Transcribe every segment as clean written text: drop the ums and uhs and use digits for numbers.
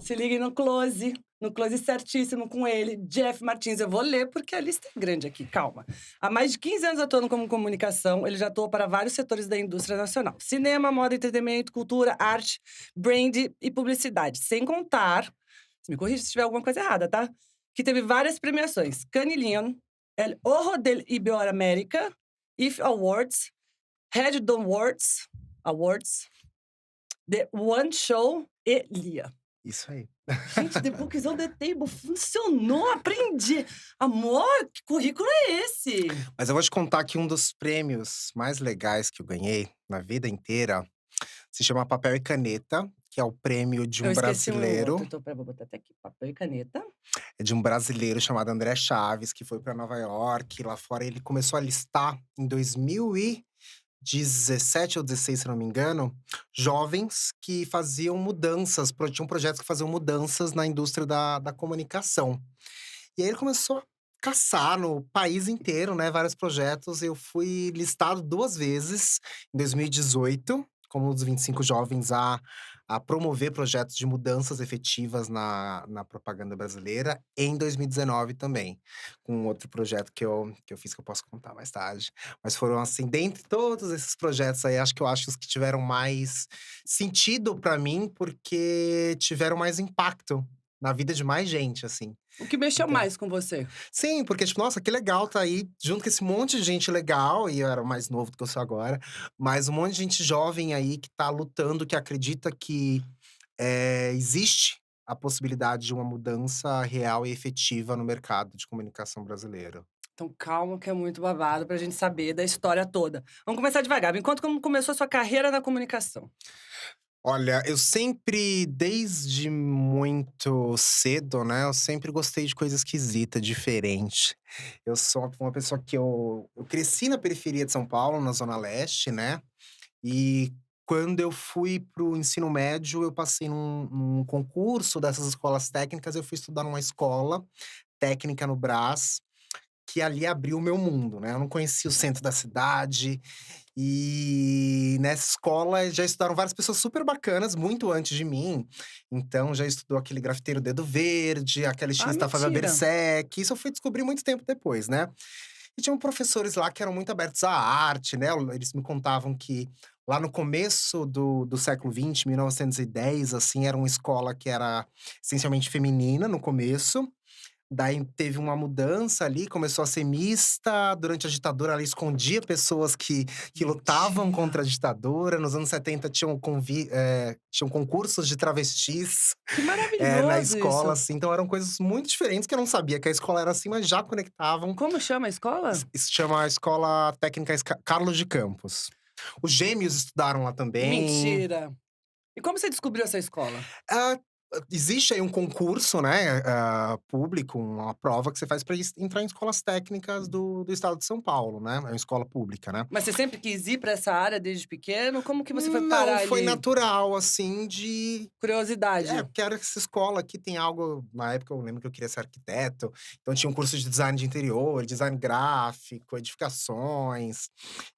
Se liguem no close certíssimo com ele, Jeff Martins. Eu vou ler porque a lista é grande aqui, calma. Há mais de 15 anos atuando como comunicação, ele já atuou para vários setores da indústria nacional: cinema, moda, entretenimento, cultura, arte, brand e publicidade. Sem contar, se me corrija se tiver alguma coisa errada, tá? Que teve várias premiações: Cannes Lion, El Ojo del Iberoamérica, IF Awards, Red Dome Awards, The One Show e Lia. Isso aí. Gente, The Books on the Table funcionou, aprendi. Amor, que currículo é esse? Mas eu vou te contar que um dos prêmios mais legais que eu ganhei na vida inteira se chama Papel e Caneta, que é o prêmio de Eu um esqueci um brasileiro. outro, então pera, vou botar até aqui, papel e caneta. É de um brasileiro chamado André Chaves, que foi para Nova York. Lá fora ele começou a listar em 2017 ou 16, se não me engano, jovens que faziam mudanças, tinham projetos que faziam mudanças na indústria da comunicação. E aí ele começou a caçar no país inteiro, né, vários projetos. Eu fui listado 2 vezes, em 2018, como um dos 25 jovens a promover projetos de mudanças efetivas na propaganda brasileira, e em 2019 também, com um outro projeto que eu fiz, que eu posso contar mais tarde. Mas foram, assim, dentre todos esses projetos aí, acho que eu acho os que tiveram mais sentido pra mim, porque tiveram mais impacto na vida de mais gente, assim. O que mexeu Então mais com você? sim, porque, tipo, nossa, que legal tá aí junto com esse monte de gente legal, e eu era mais novo do que eu sou agora, mas um monte de gente jovem aí que tá lutando, que acredita que, existe a possibilidade de uma mudança real e efetiva no mercado de comunicação brasileiro. Então calma que é muito babado pra gente saber da história toda. Vamos começar devagar, me conta como começou a sua carreira na comunicação. Olha, eu sempre, desde muito cedo, né, eu sempre gostei de coisa esquisita, diferente. Eu sou uma pessoa que eu cresci na periferia de São Paulo, na zona leste, né, e quando eu fui para o ensino médio, eu passei num concurso dessas escolas técnicas, eu fui estudar numa escola técnica no Brás, que ali abriu o meu mundo, né, eu não conhecia o centro da cidade, e nessa escola já estudaram várias pessoas super bacanas, muito antes de mim. Então já estudou aquele grafiteiro Dedo Verde, aquela Ah, estilista Fábia mentira. Berserk, isso eu fui descobrir muito tempo depois, né. E tinham professores lá que eram muito abertos à arte, né, eles me contavam que lá no começo do século XX, 1910, assim, era uma escola que era essencialmente feminina no começo. Daí teve uma mudança ali, começou a ser mista, durante a ditadura ela escondia pessoas que lutavam Mentira. contra a ditadura, nos anos 70 tinham concursos de travestis, Que na maravilhoso escola, isso. assim, então eram coisas muito diferentes que eu não sabia que a escola era assim, mas já conectavam. Como chama a escola? Isso chama Escola Técnica Carlos de Campos. Os gêmeos estudaram lá também. Mentira. E como você descobriu essa escola? Ah, existe aí um concurso, né, público, uma prova que você faz para entrar em escolas técnicas do estado de São Paulo, né, é uma escola pública, né. Mas você sempre quis ir pra essa área desde pequeno? Como que você foi Não, parar foi ali? natural, assim, de Curiosidade. porque era essa escola aqui tem algo na época eu lembro que eu queria ser arquiteto, então tinha um curso de design de interior, design gráfico, edificações.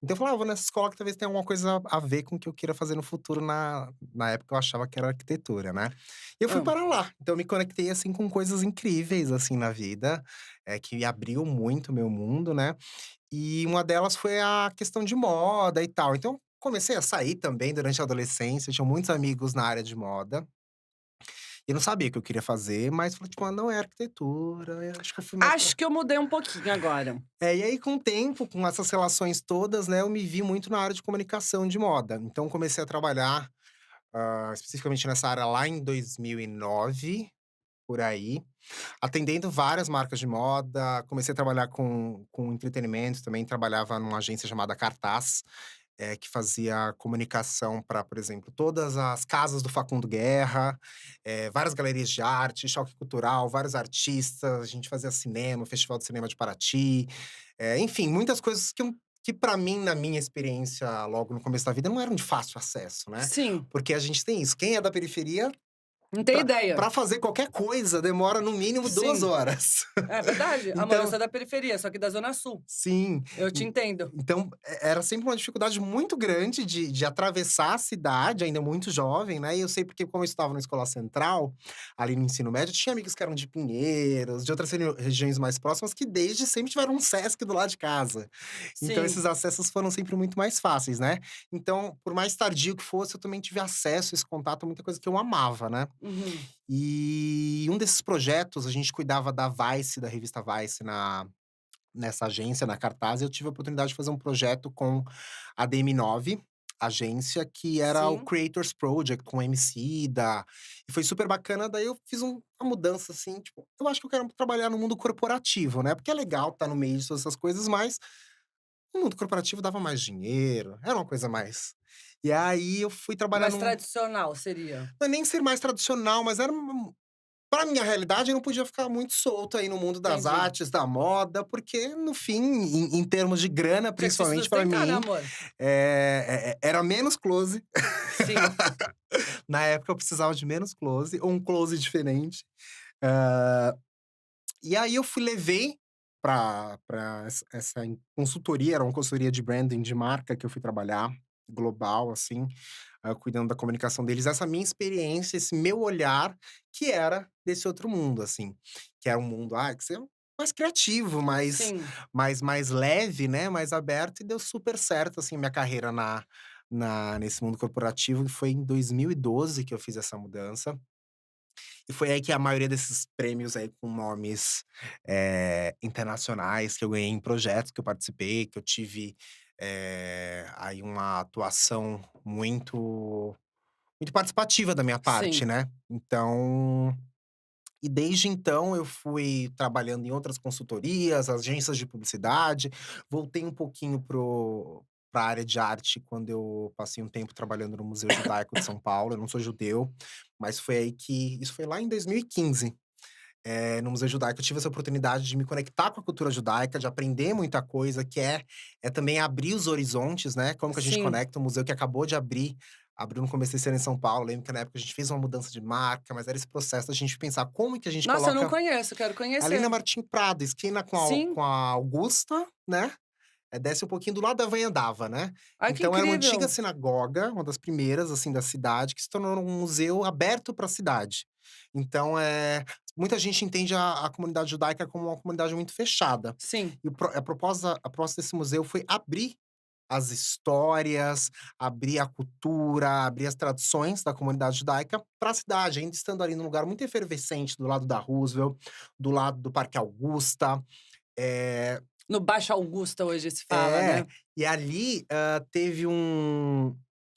Então eu falava: "Ah, vou nessa escola que talvez tenha alguma coisa a ver com o que eu queira fazer no futuro", na época eu achava que era arquitetura, né. E eu fui Hã. para lá, então eu me conectei, assim, com coisas incríveis, assim, na vida, que abriu muito o meu mundo, né. E uma delas foi a questão de moda e tal. Então, comecei a sair também durante a adolescência, tinha muitos amigos na área de moda. E eu não sabia o que eu queria fazer, mas falei, tipo: "Ah, não é arquitetura", eu acho que eu fui mais pra Acho que eu mudei um pouquinho agora. e aí com o tempo, com essas relações todas, né, eu me vi muito na área de comunicação de moda. Então comecei a trabalhar, especificamente nessa área lá em 2009, por aí, atendendo várias marcas de moda. Comecei a trabalhar com entretenimento também, trabalhava numa agência chamada Cartaz, que fazia comunicação para, por exemplo, todas as casas do Facundo Guerra, várias galerias de arte, choque cultural, vários artistas, a gente fazia cinema, Festival de Cinema de Paraty, enfim, muitas coisas que para mim, na minha experiência logo no começo da vida, não eram de fácil acesso, né. Sim. Porque a gente tem isso, quem é da periferia Não tem ideia. Pra fazer qualquer coisa, demora no mínimo 2 Sim. horas. É verdade. Amor, eu Então sou da periferia, só que da zona sul. sim. Eu te entendo. Então, era sempre uma dificuldade muito grande de atravessar a cidade, ainda muito jovem, né, e eu sei porque como eu estava na escola central, ali no ensino médio, tinha amigos que eram de Pinheiros, de outras regiões mais próximas, que desde sempre tiveram um Sesc do lado de casa. Então Sim. esses acessos foram sempre muito mais fáceis, né. Então, por mais tardio que fosse, eu também tive acesso, esse contato a muita coisa que eu amava, né. Uhum. E um desses projetos, a gente cuidava da Vice, da revista Vice nessa agência, na Cartaz, e eu tive a oportunidade de fazer um projeto com a DM9, agência, que era o Sim. Creators Project, com o Emicida, e foi super bacana. Daí eu fiz uma mudança, assim, tipo, eu acho que eu quero trabalhar no mundo corporativo, né, porque é legal estar no meio de todas essas coisas, mas o mundo corporativo dava mais dinheiro, era uma coisa mais e aí eu fui trabalhar Mais num tradicional seria. não é nem ser mais tradicional, mas era pra minha realidade, eu não podia ficar muito solto aí no mundo das Entendi. artes, da moda, porque no fim, em termos de grana, Tinha que se principalmente pra sustentar, né, mim, amor? era menos close. Sim. Na época eu precisava de menos close, ou um close diferente. Hã, e aí eu levei pra essa consultoria, era uma consultoria de branding de marca que eu fui trabalhar, global, assim, cuidando da comunicação deles, essa minha experiência, esse meu olhar, que era desse outro mundo, assim. Que era um mundo, que você é mais criativo, Sim. mais leve, né, mais aberto, e deu super certo, assim, minha carreira nesse mundo corporativo, e foi em 2012 que eu fiz essa mudança. E foi aí que a maioria desses prêmios aí com nomes, internacionais que eu ganhei em projetos que eu participei, que eu tive, aí uma atuação muito participativa da minha parte, Sim. né. Então e desde então eu fui trabalhando em outras consultorias, agências de publicidade, voltei um pouquinho pra área de arte quando eu passei um tempo trabalhando no Museu Judaico de São Paulo, eu não sou judeu, mas foi aí que isso foi lá em 2015. No Museu Judaico eu tive essa oportunidade de me conectar com a cultura judaica, de aprender muita coisa, que é também abrir os horizontes, né, como que a gente Sim. conecta um museu que acabou de abrir, abriu no começo desse ano em São Paulo, lembro que na época a gente fez uma mudança de marca, mas era esse processo da gente pensar como que a gente Nossa, eu não coloca conheço, quero ali na conhecer. Martim Prado, esquina Sim. com a Augusta, né, desce um pouquinho do lado da Anhanguera, né. Ai, que Então era uma antiga incrível. sinagoga, uma das primeiras, assim, da cidade, que se tornou um museu aberto para a cidade. Então, muita gente entende a comunidade judaica como uma comunidade muito fechada. Sim. E a proposta desse museu foi abrir as histórias, abrir a cultura, abrir as tradições da comunidade judaica para a cidade, ainda estando ali num lugar muito efervescente, do lado da Roosevelt, do lado do Parque Augusta. Eh No Baixo Augusta hoje se fala, é, né. e ali, teve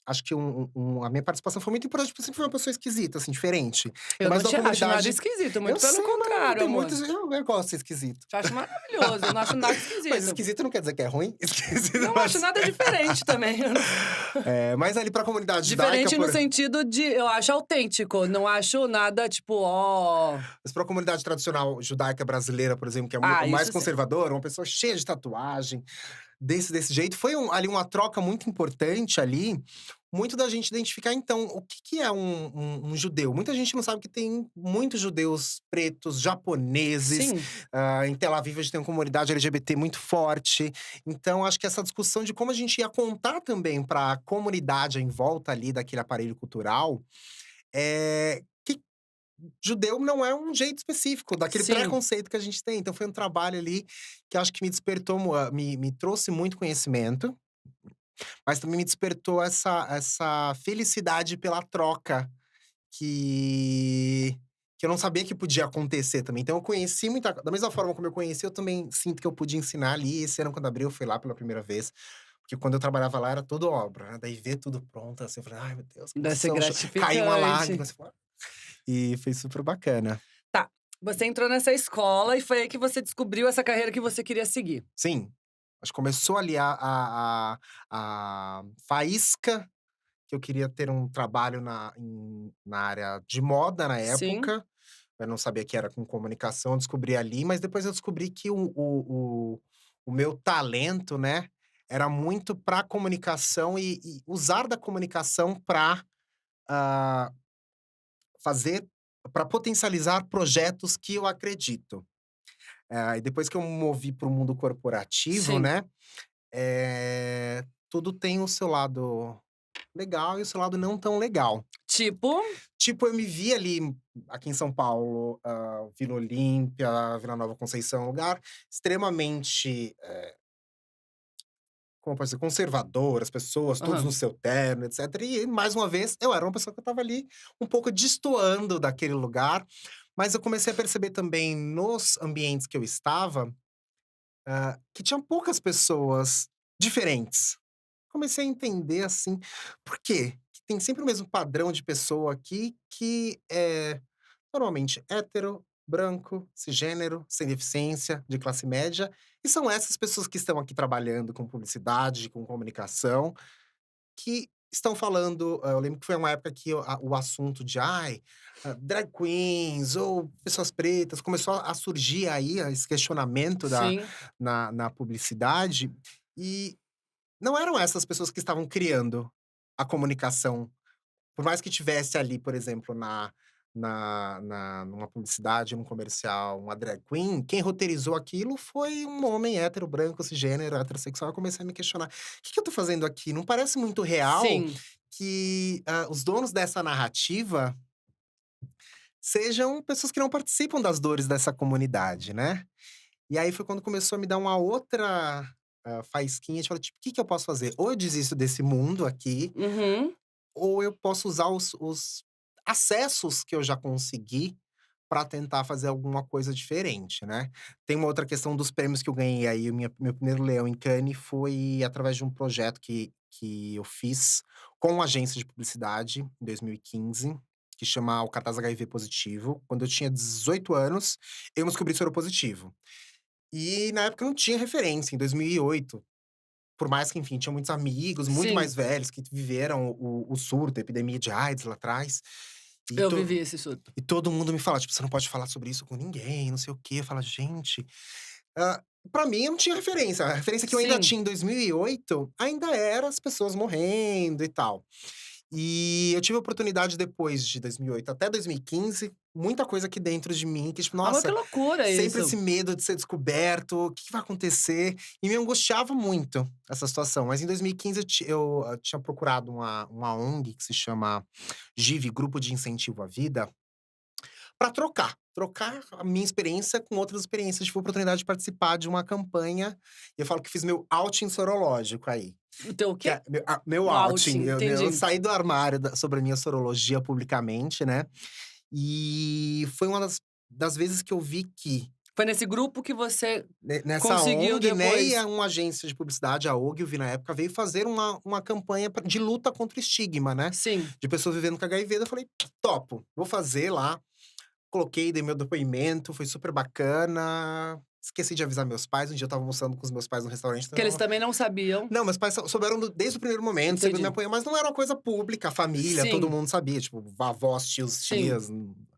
acho que a minha participação foi muito importante, porque eu sempre fui uma pessoa esquisita, assim, diferente. É Eu mais não da te acho nada comunidade esquisito, eu muito pelo sei, mas não contrário, tem amor. muitos eu gosto de ser esquisito. Te acho maravilhoso, eu não acho nada Mas esquisito. esquisito não quer dizer que é ruim, esquisito Não acho mas nada diferente também. Eu não mas ali pra comunidade judaica, diferente no sentido de eu acho autêntico, não acho nada tipo: "Ó". mas pra comunidade tradicional judaica brasileira, por exemplo, que é Ah, mais isso sim. conservadora, uma pessoa cheia de tatuagem, desse jeito, foi ali uma troca muito importante ali, muito da gente identificar então, o que que é um judeu? Muita gente não sabe que tem muitos judeus pretos, japoneses, Sim, em Tel Aviv a gente tem uma comunidade LGBT muito forte, então acho que essa discussão de como a gente ia contar também para a comunidade em volta ali daquele aparelho cultural, que judeu não é um jeito específico daquele sim, preconceito que a gente tem. Então foi um trabalho ali que eu acho que me despertou me trouxe muito conhecimento, mas também me despertou essa felicidade pela troca que que eu não sabia que podia acontecer também. Então eu conheci muita da mesma forma como eu conheci, eu também sinto que eu pude ensinar ali. Esse ano quando abriu, eu fui lá pela primeira vez, porque quando eu trabalhava lá era tudo obra, né, daí ver tudo pronto, assim, eu falei: "Ai meu Deus, que deve ser emoção", caiu uma lágrima, gratificante. assim, e foi super bacana. Tá, você entrou nessa escola e foi aí que você descobriu essa carreira que você queria seguir. Sim, acho que começou ali a faísca que eu queria ter um trabalho na área de moda na Sim, época, eu não sabia que era com comunicação, descobri ali, mas depois eu descobri que o meu talento, né, era muito pra comunicação e usar da comunicação pra fazer para potencializar projetos que eu acredito. E depois que eu me movi para o mundo corporativo, Sim. né, tudo tem o seu lado legal e o seu lado não tão legal. Tipo? Tipo, eu me vi ali aqui em São Paulo, Vila Olímpia, Vila Nova Conceição, um lugar extremamente, como pode ser, conservador, as pessoas todos no Aham. seu terno, etcétera. E, mais uma vez, eu era uma pessoa que eu estava ali um pouco destoando daquele lugar, mas eu comecei a perceber também nos ambientes que eu estava, que tinham poucas pessoas diferentes. Comecei a entender, assim, por quê? Que tem sempre o mesmo padrão de pessoa aqui que é normalmente hétero, branco, cisgênero, sem deficiência, de classe média, e são essas pessoas que estão aqui trabalhando com publicidade, com comunicação, que estão falando. Eu lembro que foi uma época que o assunto de drag queens ou pessoas pretas começou a surgir aí esse questionamento Sim. na publicidade, e não eram essas pessoas que estavam criando a comunicação. Por mais que tivesse ali, por exemplo, numa publicidade, num comercial, uma drag queen, quem roteirizou aquilo foi um homem hétero, branco, cisgênero, heterossexual. Eu comecei a me questionar: "Que eu tô fazendo aqui? Não parece muito real Sim. que, os donos dessa narrativa sejam pessoas que não participam das dores dessa comunidade", né. E aí foi quando começou a me dar uma outra, faísquinha de falar, tipo: "O que eu posso fazer? Ou eu desisto desse mundo aqui, Uhum. ou eu posso usar os acessos que eu já consegui para tentar fazer alguma coisa diferente, né". Tem uma outra questão dos prêmios que eu ganhei aí, meu primeiro leão em Cannes foi através de um projeto que eu fiz com uma agência de publicidade em 2015, que chama o Cartaz HIV Positivo. Quando eu tinha 18 anos, eu me descobri soropositivo. E na época eu não tinha referência, em 2008. Por mais que, enfim, tinha muitos amigos muito Sim. mais velhos que viveram o surto, a epidemia de AIDS lá atrás, e Eu vivi esse surto. todo mundo me fala, tipo: "Você não pode falar sobre isso com ninguém, não sei o quê". Eu falo: "Gente", hã, pra mim eu não tinha referência, a referência que eu ainda Sim. tinha em 2008 ainda era as pessoas morrendo e tal. E eu tive a oportunidade depois de 2008 até 2015, muita coisa aqui dentro de mim que tipo, Ah, mas que nossa, loucura sempre isso. esse medo de ser descoberto, o que vai acontecer? E me angustiava muito essa situação. Mas em 2015 eu tinha procurado uma ONG que se chama GIVE, Grupo de Incentivo à Vida, para trocar a minha experiência com outras experiências. Tive a oportunidade de participar de uma campanha, e eu falo que fiz meu outing sorológico aí. O teu o Que quê? é meu Um outing, outing, eu entendi. saí do armário sobre a minha sorologia publicamente, né, e foi uma das vezes que eu vi que Foi nesse grupo que você nessa conseguiu ONG, né, e depois. uma agência de publicidade, a Ogilvy na época, veio fazer uma campanha de luta contra o estigma, né, Sim. de pessoas vivendo com HIV. Eu falei: "Topo, vou fazer lá". Coloquei, dei meu depoimento, foi super bacana. Esqueci de avisar meus pais, um dia eu estava almoçando com os meus pais no restaurante, Que eles então também não sabiam. não, meus pais souberam desde o primeiro momento, sempre me Entendi. apoiam, mas não era uma coisa pública, a família, todo Sim, mundo sabia, tipo, avós, tios, sim. tias,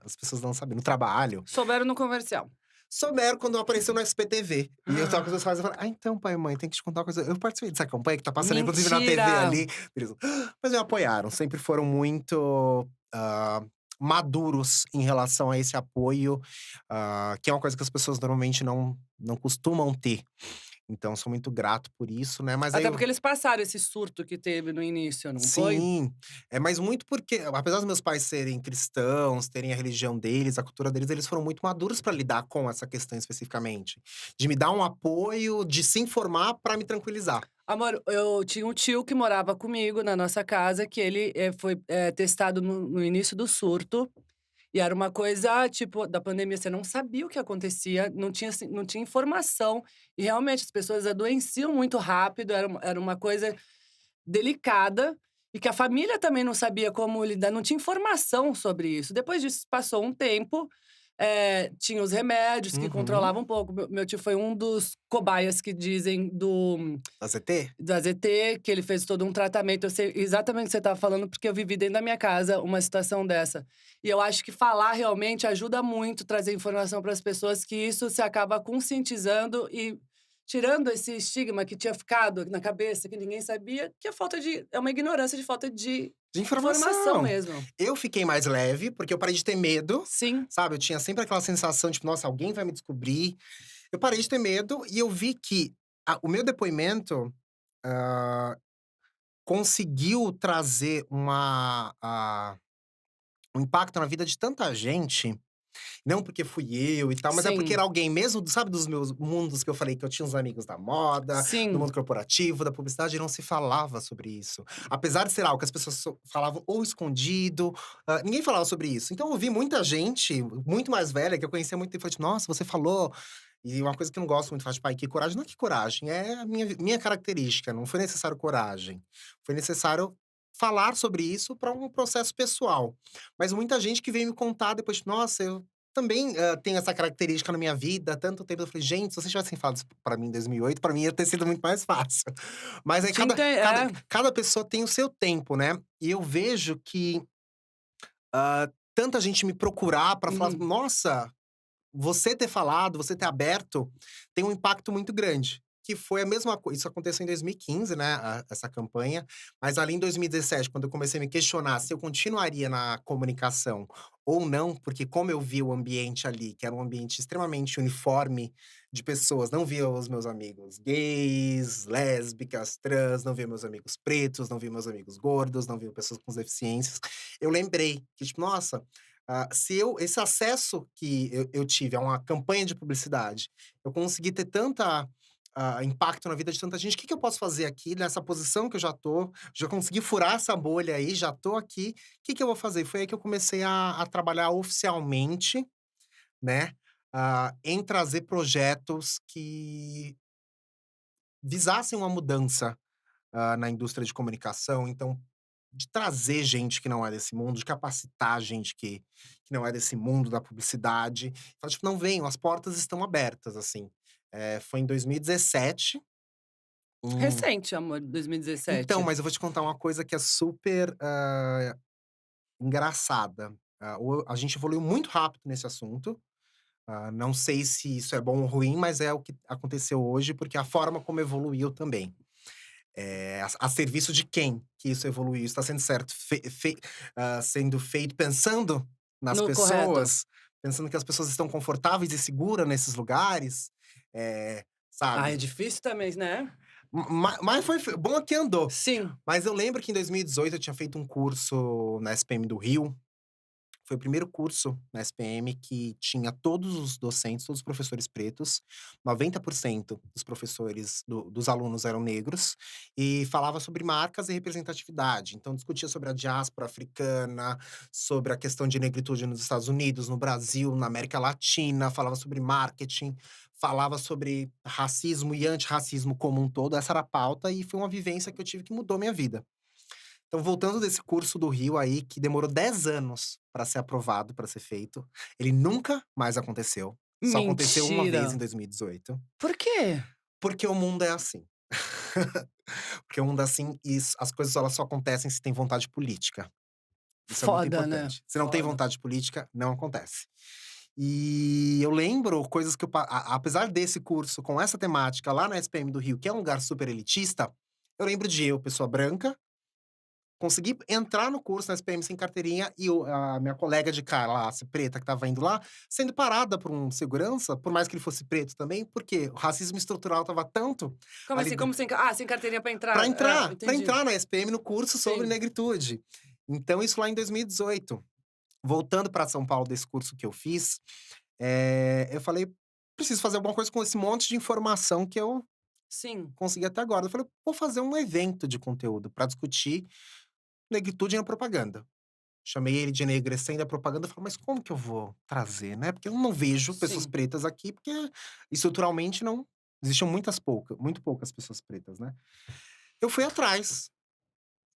as pessoas não sabiam, no trabalho. Souberam no comercial. Souberam quando apareceu no SPTV. E eu estava com os meus pais, eu falei: "Ah, então, pai e mãe, tem que te contar uma coisa, eu participei dessa campanha que tá passando, inclusive na Mentira! TV ali". Eles mas me apoiaram, sempre foram muito, maduros em relação a esse apoio, que é uma coisa que as pessoas normalmente não costumam ter. Então sou muito grato por isso, né, mas aí Até eu porque eles passaram esse surto que teve no início, não foi? sim, mas muito porque apesar dos meus pais serem cristãos, terem a religião deles, a cultura deles, eles foram muito maduros para lidar com essa questão especificamente, de me dar um apoio, de se informar para me tranquilizar. Amor, eu tinha um tio que morava comigo na nossa casa, que ele, foi, testado no início do surto, e era uma coisa, tipo, da pandemia, você não sabia o que acontecia, não tinha informação, e realmente as pessoas adoeciam muito rápido, era uma coisa delicada, e que a família também não sabia como lidar, não tinha informação sobre isso. Depois disso, passou um tempo, tinha os remédios que Uhum. controlavam um pouco. Meu tio foi um dos cobaias que dizem Da ZT? do AZT, que ele fez todo um tratamento. Eu sei exatamente o que você tá falando, porque eu vivi dentro da minha casa uma situação dessa. E eu acho que falar realmente ajuda muito, trazer informação para as pessoas, que isso se acaba conscientizando e tirando esse estigma que tinha ficado na cabeça, que ninguém sabia, que é uma ignorância de falta de De Informação informação. mesmo. Eu fiquei mais leve, porque eu parei de ter medo, Sim. sabe? Eu tinha sempre aquela sensação, tipo, nossa, alguém vai me descobrir. Eu parei de ter medo e eu vi que o meu depoimento ah, conseguiu trazer um impacto na vida de tanta gente. Não porque fui eu e tal, mas é porque Sim. era alguém mesmo, sabe, dos meus mundos que eu falei que eu tinha uns amigos da moda, do Sim. mundo corporativo, da publicidade, e não se falava sobre isso. Apesar de ser algo que as pessoas falavam ou escondido, ninguém falava sobre isso. Então eu ouvi muita gente, muito mais velha, que eu conhecia muito tempo, falou, tipo, nossa, você falou. E uma coisa que eu não gosto muito, falar, tipo, ai, que coragem. Não é que coragem, é a minha característica. Não foi necessário coragem. Foi necessário falar sobre isso para um processo pessoal. Mas muita gente que veio me contar depois, tipo, nossa, eu também, tenho essa característica na minha vida há tanto tempo. Eu falei: "Gente, se vocês tivessem falado isso pra mim em 2008, pra mim ia ter sido muito mais fácil". Mas aí É. cada pessoa tem o seu tempo, né. E eu vejo que, tanta gente me procurar pra falar: Uhum. "Nossa, você ter falado, você ter aberto, tem um impacto muito grande". Que foi a mesma coisa. Isso aconteceu em 2015, né, essa campanha, mas ali em 2017, quando eu comecei a me questionar se eu continuaria na comunicação ou não, porque como eu vi o ambiente ali, que era um ambiente extremamente uniforme de pessoas, não via os meus amigos gays, lésbicas, trans, não via meus amigos pretos, não via meus amigos gordos, não via pessoas com deficiências, eu lembrei que tipo: "Nossa, se eu esse acesso que eu tive a uma campanha de publicidade, eu consegui ter tanta impacto na vida de tanta gente, o que que eu posso fazer aqui nessa posição que eu já tô? Já consegui furar essa bolha aí, já tô aqui, o que que eu vou fazer?" Foi aí que eu comecei a trabalhar oficialmente, né, em trazer projetos que visassem uma mudança, na indústria de comunicação. Então, de trazer gente que não é desse mundo, de capacitar gente que não é desse mundo da publicidade. Falar, tipo: "Não, venham, as portas estão abertas", assim. Foi em 2017, um Recente, amor, então, 2017. mas eu vou te contar uma coisa que é super, engraçada. A gente evoluiu muito rápido nesse assunto. Não sei se isso é bom ou ruim, mas é o que aconteceu hoje, porque a forma como evoluiu também. A serviço de quem que isso evoluiu? Está sendo certo sendo feito pensando nas No correto. pessoas? Pensando que as pessoas estão confortáveis e seguras nesses lugares? Ah, é Sabe? difícil também, né? Mas foi bom que andou. Sim. Mas eu lembro que em 2018 eu tinha feito um curso na SPM do Rio. Foi o primeiro curso na SPM que tinha todos os docentes, todos os professores pretos, 90% dos professores dos alunos eram negros, e falava sobre marcas e representatividade. Então discutia sobre a diáspora africana, sobre a questão de negritude nos Estados Unidos, no Brasil, na América Latina, falava sobre marketing, falava sobre racismo e antirracismo como um todo. Essa era a pauta e foi uma vivência que eu tive que mudou minha vida. Então, voltando desse curso do Rio aí, que demorou 10 anos para ser aprovado, para ser feito, ele nunca mais aconteceu. Só aconteceu uma Mentira. vez em 2018, Por quê? porque o mundo é assim. Porque o mundo é assim e as coisas elas só acontecem se tem vontade política. Isso é muito Foda, né? importante. Se não tem Foda. vontade política, não acontece. E eu lembro coisas que apesar desse curso com essa temática lá na SPM do Rio, que é um lugar super elitista, eu lembro de eu, pessoa branca, consegui entrar no curso na SPM sem carteirinha e a minha colega de classe preta que estava indo lá, sendo parada por um segurança, por mais que ele fosse preto também, porque o racismo estrutural estava tanto Como ali assim? Como sem sem carteirinha pra entrar? para É, entrar, para entendi. entrar na SPM no curso sobre Sim. negritude. Então isso lá em 2018. Voltando para São Paulo desse curso que eu fiz, eu falei: "Preciso fazer alguma coisa com esse monte de informação que eu Sim. consegui até agora". Eu falei: "Vou fazer um evento de conteúdo para discutir negritude na propaganda". Chamei ele de enegrecendo a propaganda, eu falei: "Mas como que eu vou trazer, né, porque eu não vejo pessoas Sim. pretas aqui, porque estruturalmente não existiam muito poucas pessoas pretas, né". Eu fui atrás.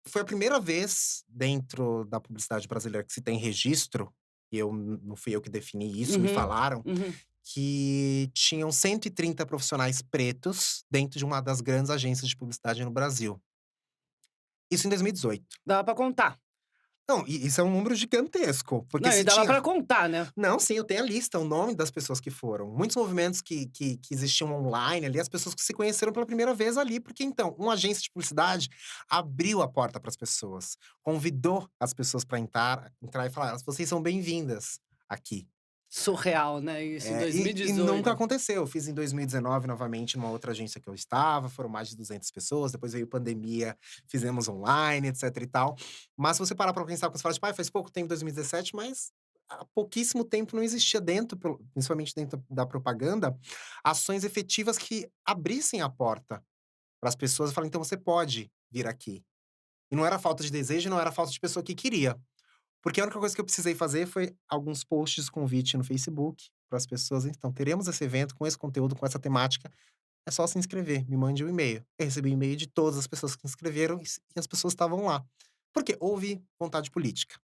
Foi a primeira vez dentro da publicidade brasileira que se tem registro, e eu não fui eu que defini isso, me Uhum. falaram, Uhum. que tinham 130 profissionais pretos dentro de uma das grandes agências de publicidade no Brasil. Isso em 2018. Dava pra contar. Não, e isso é um número gigantesco, porque Não, e se dava tinha pra contar, né. não, sim, eu tenho a lista, o nome das pessoas que foram. Muitos movimentos que existiam online ali, as pessoas que se conheceram pela primeira vez ali, porque então, uma agência de publicidade abriu a porta para as pessoas, convidou as pessoas para entrar e falar: "Vocês são bem-vindas aqui". Surreal, né, isso, em E nunca 2018. aconteceu. Eu fiz em 2019 novamente numa outra agência que eu estava, foram mais de 200 pessoas, depois veio pandemia, fizemos online, etc e tal. Mas se você parar pra pensar, quando você fala tipo: "Ai, faz pouco tempo, 2017", mas há pouquíssimo tempo não existia dentro, principalmente dentro da propaganda, ações efetivas que abrissem a porta para as pessoas e falarem: "Então você pode vir aqui". E não era falta de desejo, não era falta de pessoa que queria. Porque a única coisa que eu precisei fazer foi alguns posts de convite no Facebook para as pessoas. Então, teremos esse evento com esse conteúdo, com essa temática. É só se inscrever, me mande um e-mail. Eu recebi e-mail de todas as pessoas que se inscreveram e as pessoas estavam lá. Porque houve vontade política.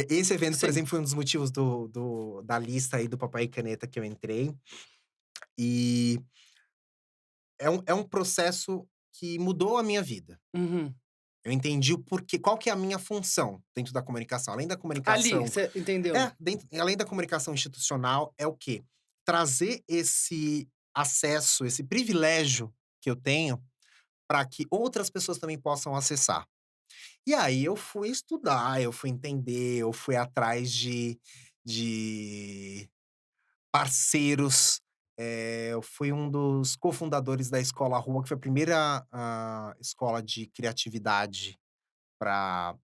Esse evento, por Sim. exemplo, foi um dos motivos da lista aí do Papai e Caneta que eu entrei. E é um processo que mudou a minha vida. Uhum. Eu entendi o porquê, qual que é a minha função dentro da comunicação. Ali, você entendeu? Além da comunicação institucional, é o quê? Trazer esse acesso, esse privilégio que eu tenho, para que outras pessoas também possam acessar. E aí eu fui estudar, eu fui entender, eu fui atrás de parceiros, eu fui um dos cofundadores da Escola Rua, que foi a primeira, escola de criatividade para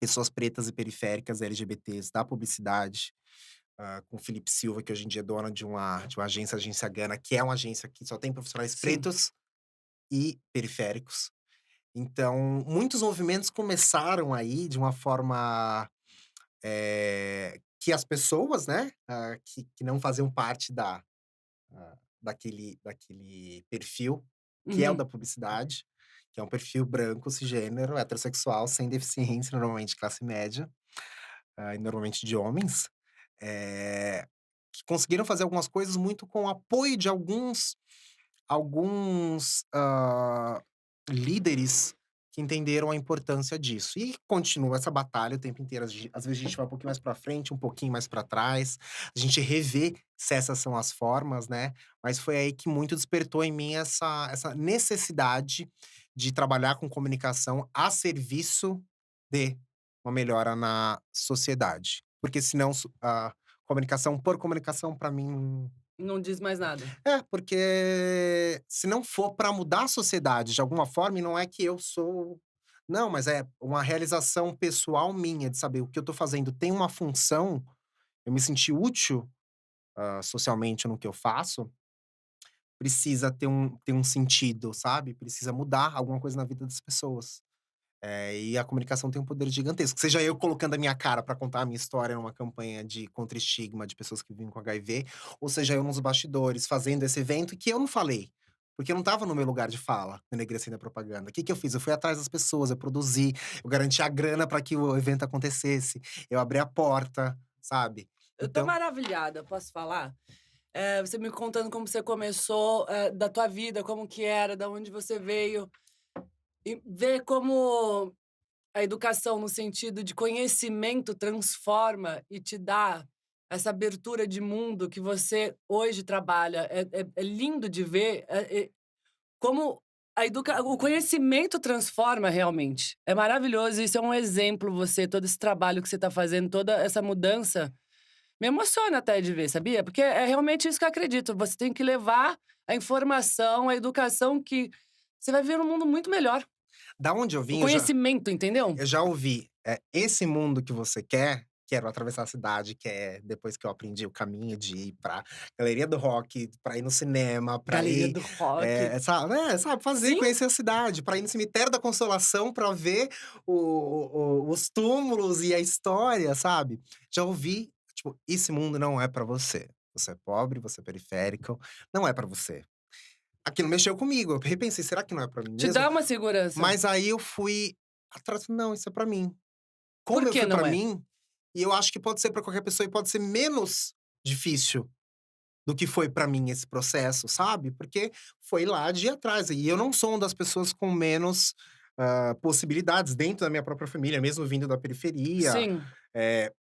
pessoas pretas e periféricas LGBTs da publicidade, com o Felipe Silva, que hoje em dia é dono de uma agência, a Agência Gana, que é uma agência que só tem profissionais Sim. pretos e periféricos. Então, muitos movimentos começaram aí de uma forma, que as pessoas, né, que não faziam parte daquele perfil, que é o Uhum. da publicidade, que é um perfil branco, cisgênero, heterossexual, sem deficiência, normalmente classe média, e normalmente de homens, eh, que conseguiram fazer algumas coisas muito com o apoio de alguns líderes que entenderam a importância disso. E continua essa batalha o tempo inteiro. Às vezes a gente vai um pouquinho mais para frente, um pouquinho mais para trás, a gente revê se essas são as formas, né, mas foi aí que muito despertou em mim essa necessidade de trabalhar com comunicação a serviço de uma melhora na sociedade. Porque senão a comunicação por comunicação, para mim, Não diz mais nada. porque se não for para mudar a sociedade de alguma forma, e não é que eu sou não, mas é uma realização pessoal minha de saber o que eu tô fazendo tem uma função, eu me sentir útil, socialmente no que eu faço, precisa ter um sentido, sabe, precisa mudar alguma coisa na vida das pessoas. E a comunicação tem um poder gigantesco. Seja eu colocando a minha cara para contar a minha história numa campanha de contra estigma de pessoas que vivem com HIV, ou seja eu nos bastidores fazendo esse evento que eu não falei, porque eu não estava no meu lugar de fala na Enegrecendo a Propaganda. O que que eu fiz? Eu fui atrás das pessoas, eu produzi, eu garanti a grana para que o evento acontecesse, eu abri a porta, sabe. Eu tô Então maravilhada, posso falar? Você me contando como você começou, da tua vida, como que era, da onde você veio, e ver como a educação no sentido de conhecimento transforma e te dá essa abertura de mundo que você hoje trabalha. É lindo de ver, como o conhecimento transforma realmente. É maravilhoso, isso é um exemplo você, todo esse trabalho que você está fazendo, toda essa mudança, me emociona até de ver, sabia? Porque é realmente isso que eu acredito, você tem que levar a informação, a educação que você vai ver um mundo muito melhor. da onde eu O vim, conhecimento, entendeu? eu já ouvi, "Esse mundo que você quer, quero atravessar a cidade", que é depois que eu aprendi o caminho de ir pra galeria do rock, pra ir no cinema, pra Galeria ir, do rock. sabe, fazer, Sim, conhecer a cidade, pra ir no cemitério da Consolação pra ver os túmulos e a história, sabe. Já ouvi, tipo: "Esse mundo não é pra você. Você é pobre, você é periférico, não é pra você". Aquilo mexeu comigo, eu repensei: "Será que não é pra mim te mesmo?" dá uma segurança. Mas aí eu fui atrás, não, isso é pra mim. Por Como eu que fui não pra é? mim, e eu acho que pode ser pra qualquer pessoa e pode ser menos difícil do que foi pra mim esse processo, sabe, porque foi lá de ir atrás. E eu não sou uma das pessoas com menos, possibilidades dentro da minha própria família, mesmo vindo da periferia, Sim,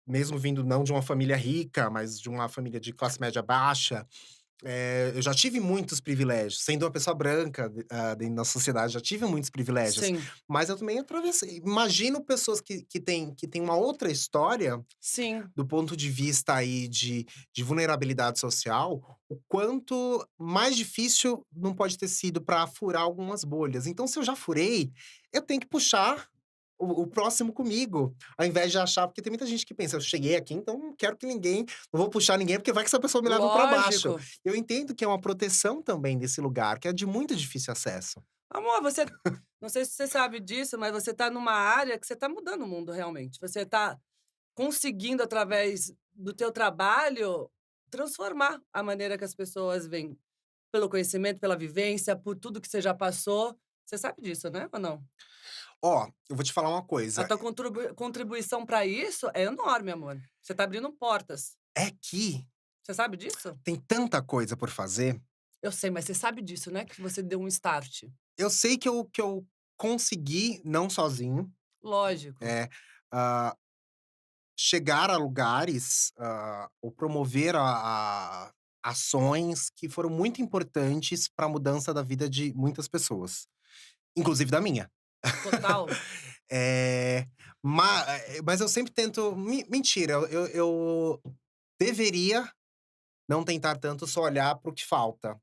mesmo vindo não de uma família rica, mas de uma família de classe média baixa. Eu já tive muitos privilégios, sendo uma pessoa branca, dentro da sociedade, já tive muitos privilégios, sim, mas eu também atravessei. Imagino pessoas que têm uma outra história, sim. do ponto de vista aí de vulnerabilidade social, o quanto mais difícil não pode ter sido para furar algumas bolhas. Então, se eu já furei, eu tenho que puxar o próximo comigo, ao invés de achar, porque tem muita gente que pensa: "Eu cheguei aqui, então não quero que ninguém, não vou puxar ninguém, porque vai que essa pessoa me leva para baixo". Lógico. Eu entendo que é uma proteção também desse lugar, que é de muito difícil acesso. Amor, você não sei se você sabe disso, mas você tá numa área que você tá mudando o mundo realmente. Você tá conseguindo, através do teu trabalho, transformar a maneira que as pessoas veem, pelo conhecimento, pela vivência, por tudo que você já passou. Você sabe disso, né, ou não? Ó, eu vou te falar uma A coisa, tua contribuição para isso é enorme, amor. Você tá abrindo portas. é que Você sabe disso? tem tanta coisa por fazer. Eu sei, mas você sabe disso, né, que você deu um start. Eu sei que eu consegui, não sozinho, Lógico. é chegar a lugares, ou promover a ações que foram muito importantes para a mudança da vida de muitas pessoas, inclusive da minha. Total. Eh, mas eu sempre tento mentira, eu deveria não tentar tanto só olhar para o que falta,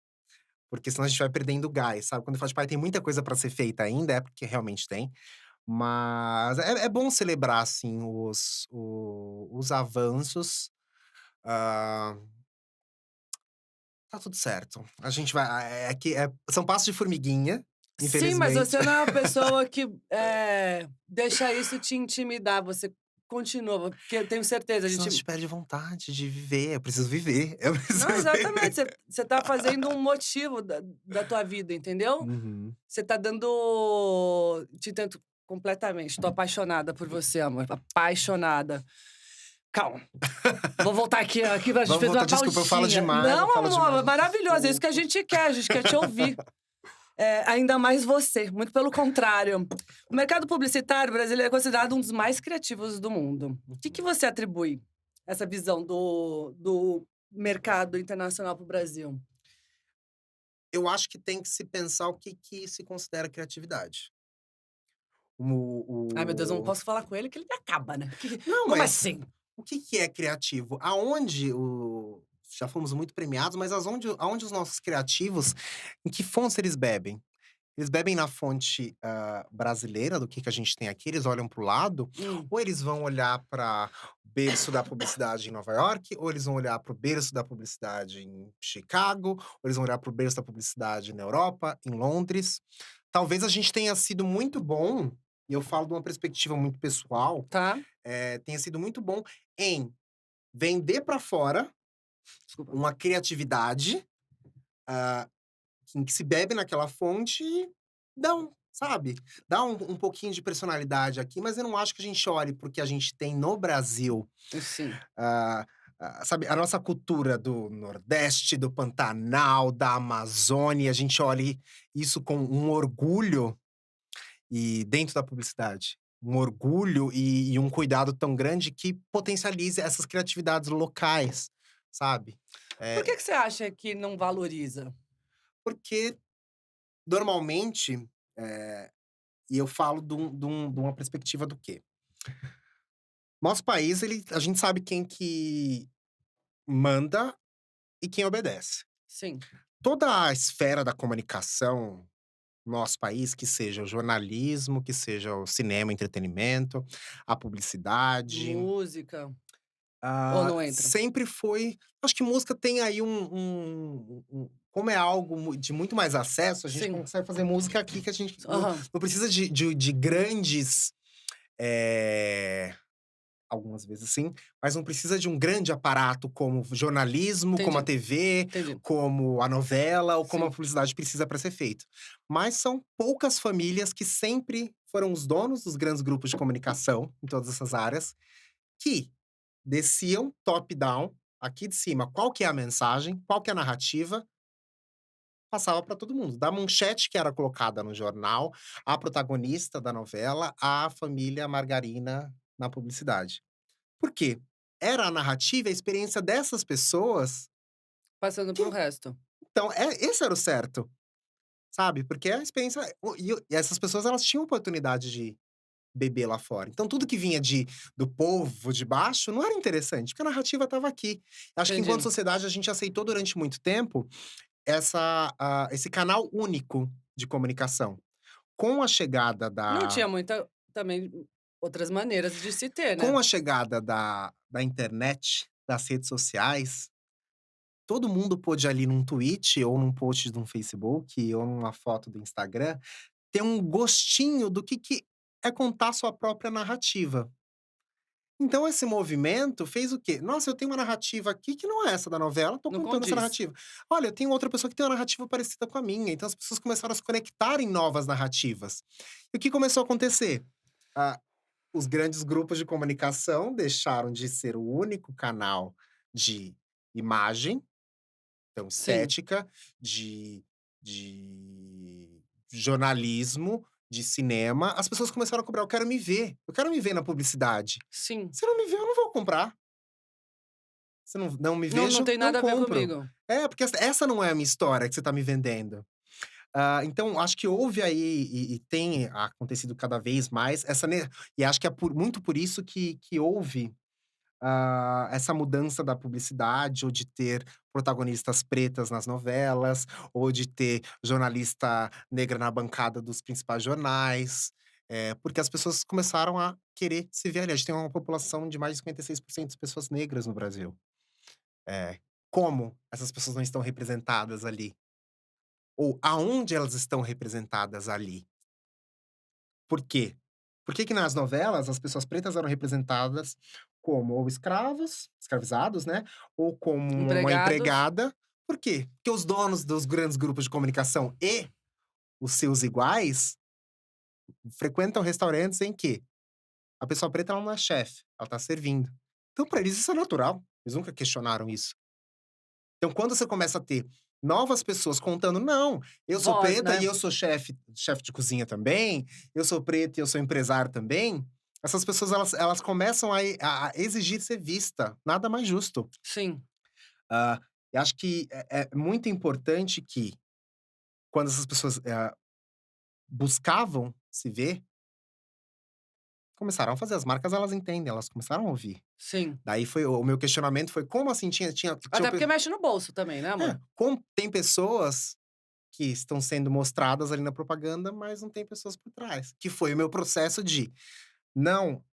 porque senão a gente vai perdendo gás, sabe. Quando eu falo de: "Pai, tem muita coisa para ser feita ainda", é porque realmente tem. Mas é bom celebrar, assim, os avanços. Hã, tá tudo certo. A gente vai são passos de formiguinha, Sim, mas infelizmente. você não é uma pessoa que, deixa isso te intimidar, você continua, porque eu tenho certeza, a Senão a gente gente perde vontade de viver, eu preciso viver, eu não, preciso exatamente, viver. você tá fazendo um motivo da tua vida, entendeu? Uhum. Você tá dando te entendo completamente, tô apaixonada por você, amor, apaixonada. Calma, vou voltar aqui a gente Vamos fez uma voltar, desculpa, eu falo paustinha. demais, eu Não, falo demais, amor, maravilhoso, é isso que a desculpa. gente quer, a gente quer te ouvir. Ainda mais você, muito pelo contrário. O mercado publicitário brasileiro é considerado um dos mais criativos do mundo. O que Uhum. você atribui essa visão do mercado internacional para o Brasil? Eu acho que tem que se pensar o que se considera criatividade. Ai, meu Deus, eu não O posso falar com ele que ele me acaba, né. Não, Como mas assim? o que é criativo? Aonde o já fomos muito premiados, mas aonde os nossos criativos, em que fontes eles bebem? Eles bebem na fonte, brasileira, do que a gente tem aqui, eles olham para o lado, Hum, ou eles vão olhar para berço da publicidade em Nova York, ou eles vão olhar para o berço da publicidade em Chicago, ou eles vão olhar para o berço da publicidade na Europa, em Londres. Talvez a gente tenha sido muito bom, e eu falo de uma perspectiva muito pessoal, tá. tenha sido muito bom em vender para fora Desculpa. uma criatividade, em que se bebe naquela fonte e sabe, dá um pouquinho de personalidade aqui, mas eu não acho que a gente olhe para o que a gente tem no Brasil, Sim. ah sabe, a nossa cultura do Nordeste, do Pantanal, da Amazônia, a gente olhe isso com um orgulho e dentro da publicidade, um orgulho e um cuidado tão grande que potencialize essas criatividades locais, sabe. Por Eh, que você acha que não valoriza? porque normalmente, eh, e eu falo de uma perspectiva do quê? Nosso país, a gente sabe quem que manda e quem obedece. Sim. Toda a esfera da comunicação no nosso país, que seja o jornalismo, que seja o cinema, entretenimento, a publicidade. Música, ou não entra? Sempre foi, acho que música tem aí como é algo de muito mais acesso, a gente Sim. consegue fazer música aqui que a gente Aham. não precisa de grandes, eh, algumas vezes sim, mas não precisa de um grande aparato como o jornalismo, como a Entendi, TV, entendi. como a novela ou como a Sim. publicidade precisa para ser feito. Mas são poucas famílias que sempre foram os donos dos grandes grupos de comunicação em todas essas áreas, que desciam top down, aqui de cima, qual que é a mensagem, qual que é a narrativa, passava para todo mundo. Da manchete que era colocada no jornal, a protagonista da novela, a família Margarina na publicidade. Por quê? Era a narrativa e a experiência dessas pessoas Passando para o que resto. então, esse era o certo, sabe, porque a experiência e essas pessoas elas tinham oportunidade de beber lá fora. Então tudo que vinha do povo de baixo não era interessante, porque a narrativa estava aqui. Acho que enquanto Entendi. sociedade a gente aceitou durante muito tempo esse canal único de comunicação. Com a chegada Não da tinha muita também outras maneiras de se ter, com né. a chegada da internet, das redes sociais, todo mundo pôde ali num tweet ou num post de um Facebook ou numa foto do Instagram, ter um gostinho do que é contar sua própria narrativa. Então esse movimento fez o quê? "Nossa, eu tenho uma narrativa aqui que não é essa da novela, tô Não contando essa condiz. narrativa. Olha, eu tenho outra pessoa que tem uma narrativa parecida com a minha", então as pessoas começaram a se conectar em novas narrativas. E o que começou a acontecer? Ah, os grandes grupos de comunicação deixaram de ser o único canal de imagem, então Sim, estética, de jornalismo, de cinema, as pessoas começaram a cobrar: eu quero me ver na publicidade". sim. Se não me vê, eu não vou comprar. Se não me Não vejo, tem não nada a ver compro. comigo. É, porque essa não é a minha história que você tá me vendendo. Então acho que houve aí e tem acontecido cada vez mais essa e acho que é muito por isso que houve, essa mudança da publicidade ou de ter protagonistas pretas nas novelas, ou de ter jornalista negra na bancada dos principais jornais, porque as pessoas começaram a querer se ver ali. A gente tem uma população de mais de 56% de pessoas negras no Brasil. É. Como essas pessoas não estão representadas ali? Ou aonde elas estão representadas ali? Por quê? Por que que nas novelas as pessoas pretas eram representadas como ou escravos, escravizados, né, ou como uma Empregados. empregada. Por quê? Porque os donos dos grandes grupos de comunicação e os seus iguais frequentam restaurantes em que a pessoa preta ela não é chefe, ela tá servindo. Então para eles isso é natural, eles nunca questionaram isso. Então, quando você começa a ter novas pessoas contando: "Não, eu sou Voz, preta e né. eu sou chefe de cozinha também, eu sou preta e eu sou empresário também", essas pessoas elas começam a exigir ser vista, nada mais justo. Sim. Ah, eu acho que é muito importante que, quando essas pessoas, buscavam se ver, começaram a fazer, as marcas elas entendem, elas começaram a ouvir. Sim. Daí foi o meu questionamento foi: "Como assim tinham Até porque mexe no bolso também, né, amor? como tem pessoas que estão sendo mostradas ali na propaganda, mas não tem pessoas por trás. Que foi o meu processo de, não,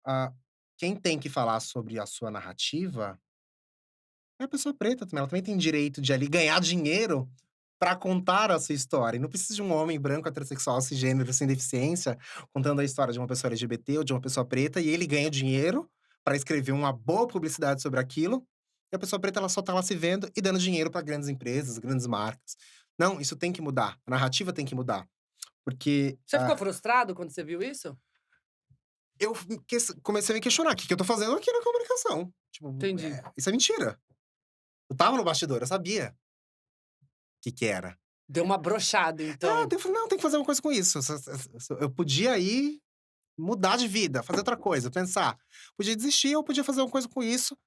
quem tem que falar sobre a sua narrativa é a pessoa preta também, ela também tem direito de ali ganhar dinheiro para contar a sua história, e não precisa de um homem branco, heterossexual, cisgênero, sem deficiência, contando a história de uma pessoa LGBT ou de uma pessoa preta, e ele ganha dinheiro para escrever uma boa publicidade sobre aquilo, e a pessoa preta ela só tá lá se vendo e dando dinheiro para grandes empresas, grandes marcas. Não, isso tem que mudar, a narrativa tem que mudar, porque, Você ficou frustrado quando você viu isso? eu comecei a me questionar: o "Que que eu tô fazendo aqui na comunicação?". Tipo, Entendi. isso é mentira. Eu estava no bastidor, eu sabia o que que era. Deu uma brochada, então. Daí eu falei: "Não, tem que fazer uma coisa com isso". Eu podia ir mudar de vida, fazer outra coisa, pensar. Podia desistir ou podia fazer alguma coisa com isso.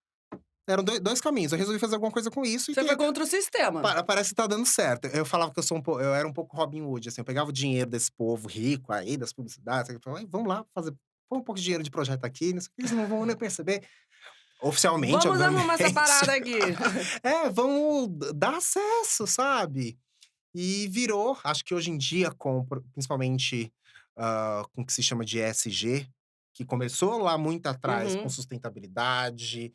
Eram dois caminhos. Eu resolvi fazer alguma coisa com isso e Você que foi contra o sistema. parece que tá dando certo. Eu falava que eu era um pouco Robin Hood, assim, eu pegava o dinheiro desse povo rico aí, das publicidades, eu falava: "Ai, vamos lá fazer põe um pouco de dinheiro de projeto aqui, não sei o que, eles não vão nem perceber". Oficialmente, Vamos obviamente. arrumar essa parada aqui. Vamos dar acesso, sabe? E virou, acho que hoje em dia, principalmente, com o que se chama de ESG, que começou lá muito atrás com Uhum. sustentabilidade,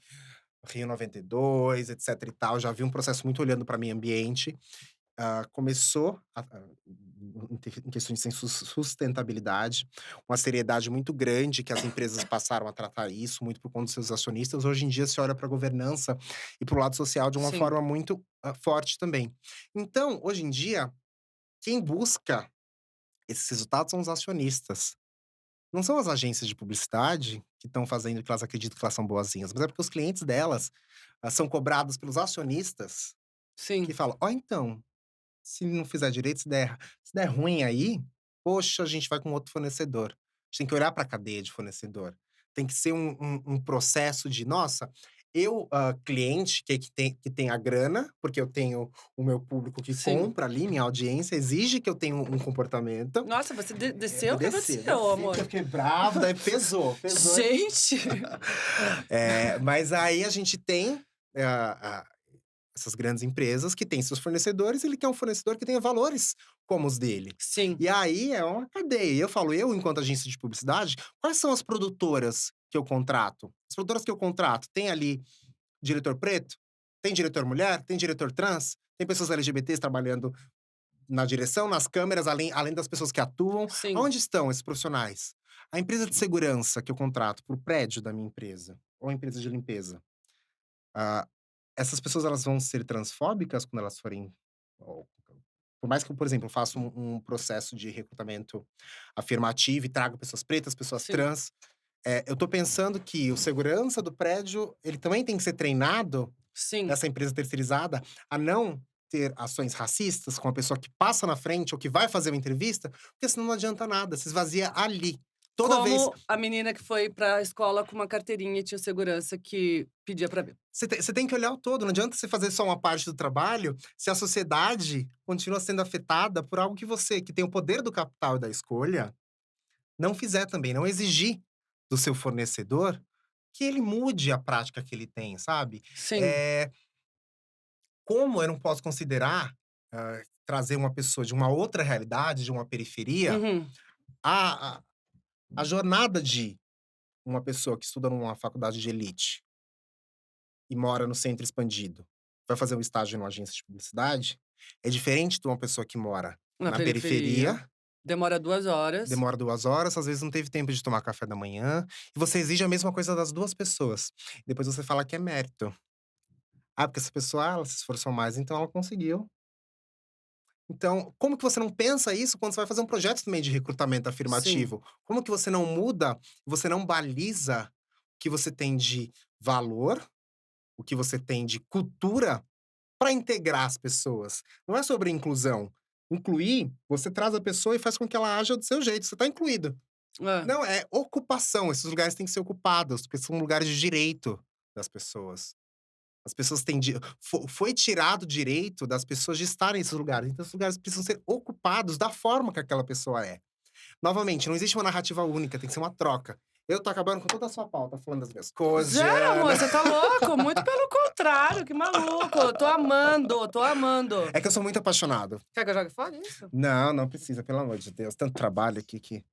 Rio 92, etc e tal, já vi um processo muito olhando para meio ambiente. Começou em questões de sustentabilidade, uma seriedade muito grande que as empresas passaram a tratar isso, muito por conta dos seus acionistas. Hoje em dia se olha para a governança e para o lado social de uma Sim. forma muito, forte também. Então, hoje em dia, quem busca esses resultados são os acionistas. Não são as agências de publicidade que estão fazendo que elas acreditam que elas são boazinhas, mas é porque os clientes delas, são cobrados pelos acionistas que Sim. falam: "Ó, então, Se não fizer direito, se der ruim aí, poxa, a gente vai com outro fornecedor. A gente tem que olhar para a cadeia de fornecedor. Tem que ser um processo de, nossa, eu, cliente, que tem a grana, porque eu tenho o meu público que Sim. compra ali, minha audiência exige que eu tenha um comportamento. Nossa, você desceu? O que Descer, aconteceu, descer, que eu amor? fiquei bravo, daí pesou. Gente! Mas aí a gente tem, essas grandes empresas que têm seus fornecedores, ele quer um fornecedor que tenha valores como os dele. Sim, E aí é uma cadeia. Eu falo, eu, enquanto agência de publicidade, quais são as produtoras que eu contrato? As produtoras que eu contrato, tem ali diretor preto? Tem diretor mulher? Tem diretor trans? Tem pessoas LGBTs trabalhando na direção, nas câmeras, além das pessoas que atuam? sim. Aonde estão esses profissionais? A empresa de segurança que eu contrato para o prédio da minha empresa, ou a empresa de limpeza, ah, essas pessoas elas vão ser transfóbicas quando elas forem ou por mais que eu, por exemplo, faça um processo de recrutamento afirmativo e trago pessoas pretas, pessoas Sim, trans, eu tô pensando que o segurança do prédio, ele também tem que ser treinado, sim. dessa empresa terceirizada, a não ter ações racistas com a pessoa que passa na frente ou que vai fazer uma entrevista, porque senão não adianta nada, se esvazia ali. Toda vez Como a menina que foi pra escola com uma carteirinha e tinha o segurança que pedia pra ver. você tem que olhar o todo, não adianta você fazer só uma parte do trabalho, se a sociedade continua sendo afetada por algo que você, que tem o poder do capital e da escolha, não fizer também, não exigir do seu fornecedor que ele mude a prática que ele tem, sabe. Sim. Eh, como eu não posso considerar, trazer uma pessoa de uma outra realidade, de uma periferia, Uhum. a a a jornada de uma pessoa que estuda numa faculdade de elite e mora no centro expandido, vai fazer um estágio numa agência de publicidade, é diferente de uma pessoa que mora Na na periferia. periferia, Demora 2 horas. demora 2 horas, às vezes não teve tempo de tomar café da manhã, e você exige a mesma coisa das 2 pessoas. Depois você fala que é mérito. Ah, porque essa pessoa, ela se esforçou mais, então ela conseguiu. Então, como que você não pensa isso quando você vai fazer um projeto também de recrutamento Sim, afirmativo? Como que você não muda, você não baliza o que você tem de valor, o que você tem de cultura para integrar as pessoas? Não é sobre inclusão. Incluir, você traz a pessoa e faz com que ela haja do seu jeito, você está incluído. hã. Não, é ocupação, esses lugares têm que ser ocupados, porque são lugares de direito das pessoas. As pessoas têm foi tirado o direito das pessoas de estarem nesses lugares, então esses lugares precisam ser ocupados da forma que aquela pessoa é. Novamente, não existe uma narrativa única, tem que ser uma troca. Eu tô acabando com toda a sua pauta, falando das minhas coisas, Zero, Diana. amor, você tá louco? Muito pelo contrário, que maluco. Eu tô amando, tô amando. É que eu sou muito apaixonado. Quer que eu jogue fora isso? Não, não precisa, pelo amor de Deus, tanto trabalho aqui que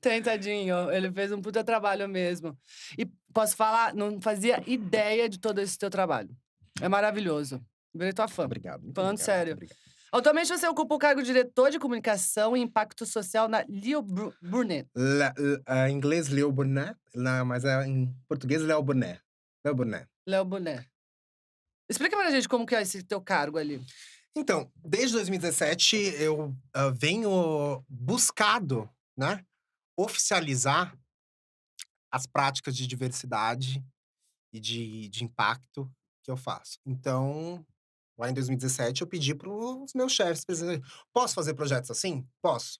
Tem, tadinho, ele fez um puta trabalho mesmo. E posso falar, não fazia ideia de todo esse teu trabalho. É maravilhoso. Virei tua fã. obrigado, muito Falando obrigado, muito sério. obrigado. Atualmente você ocupa o cargo de diretor de comunicação e impacto social na Leo Burnett. Em inglês, Leo Burnett, não, mas em português, Léo Boné. Léo Boné. Leo Burnett. Explica pra gente como que é esse teu cargo ali. Então, desde 2017 eu, venho buscado, né, oficializar as práticas de diversidade e de impacto que eu faço. Então, lá em 2017 eu pedi para os meus chefes, "Posso fazer projetos assim? Posso".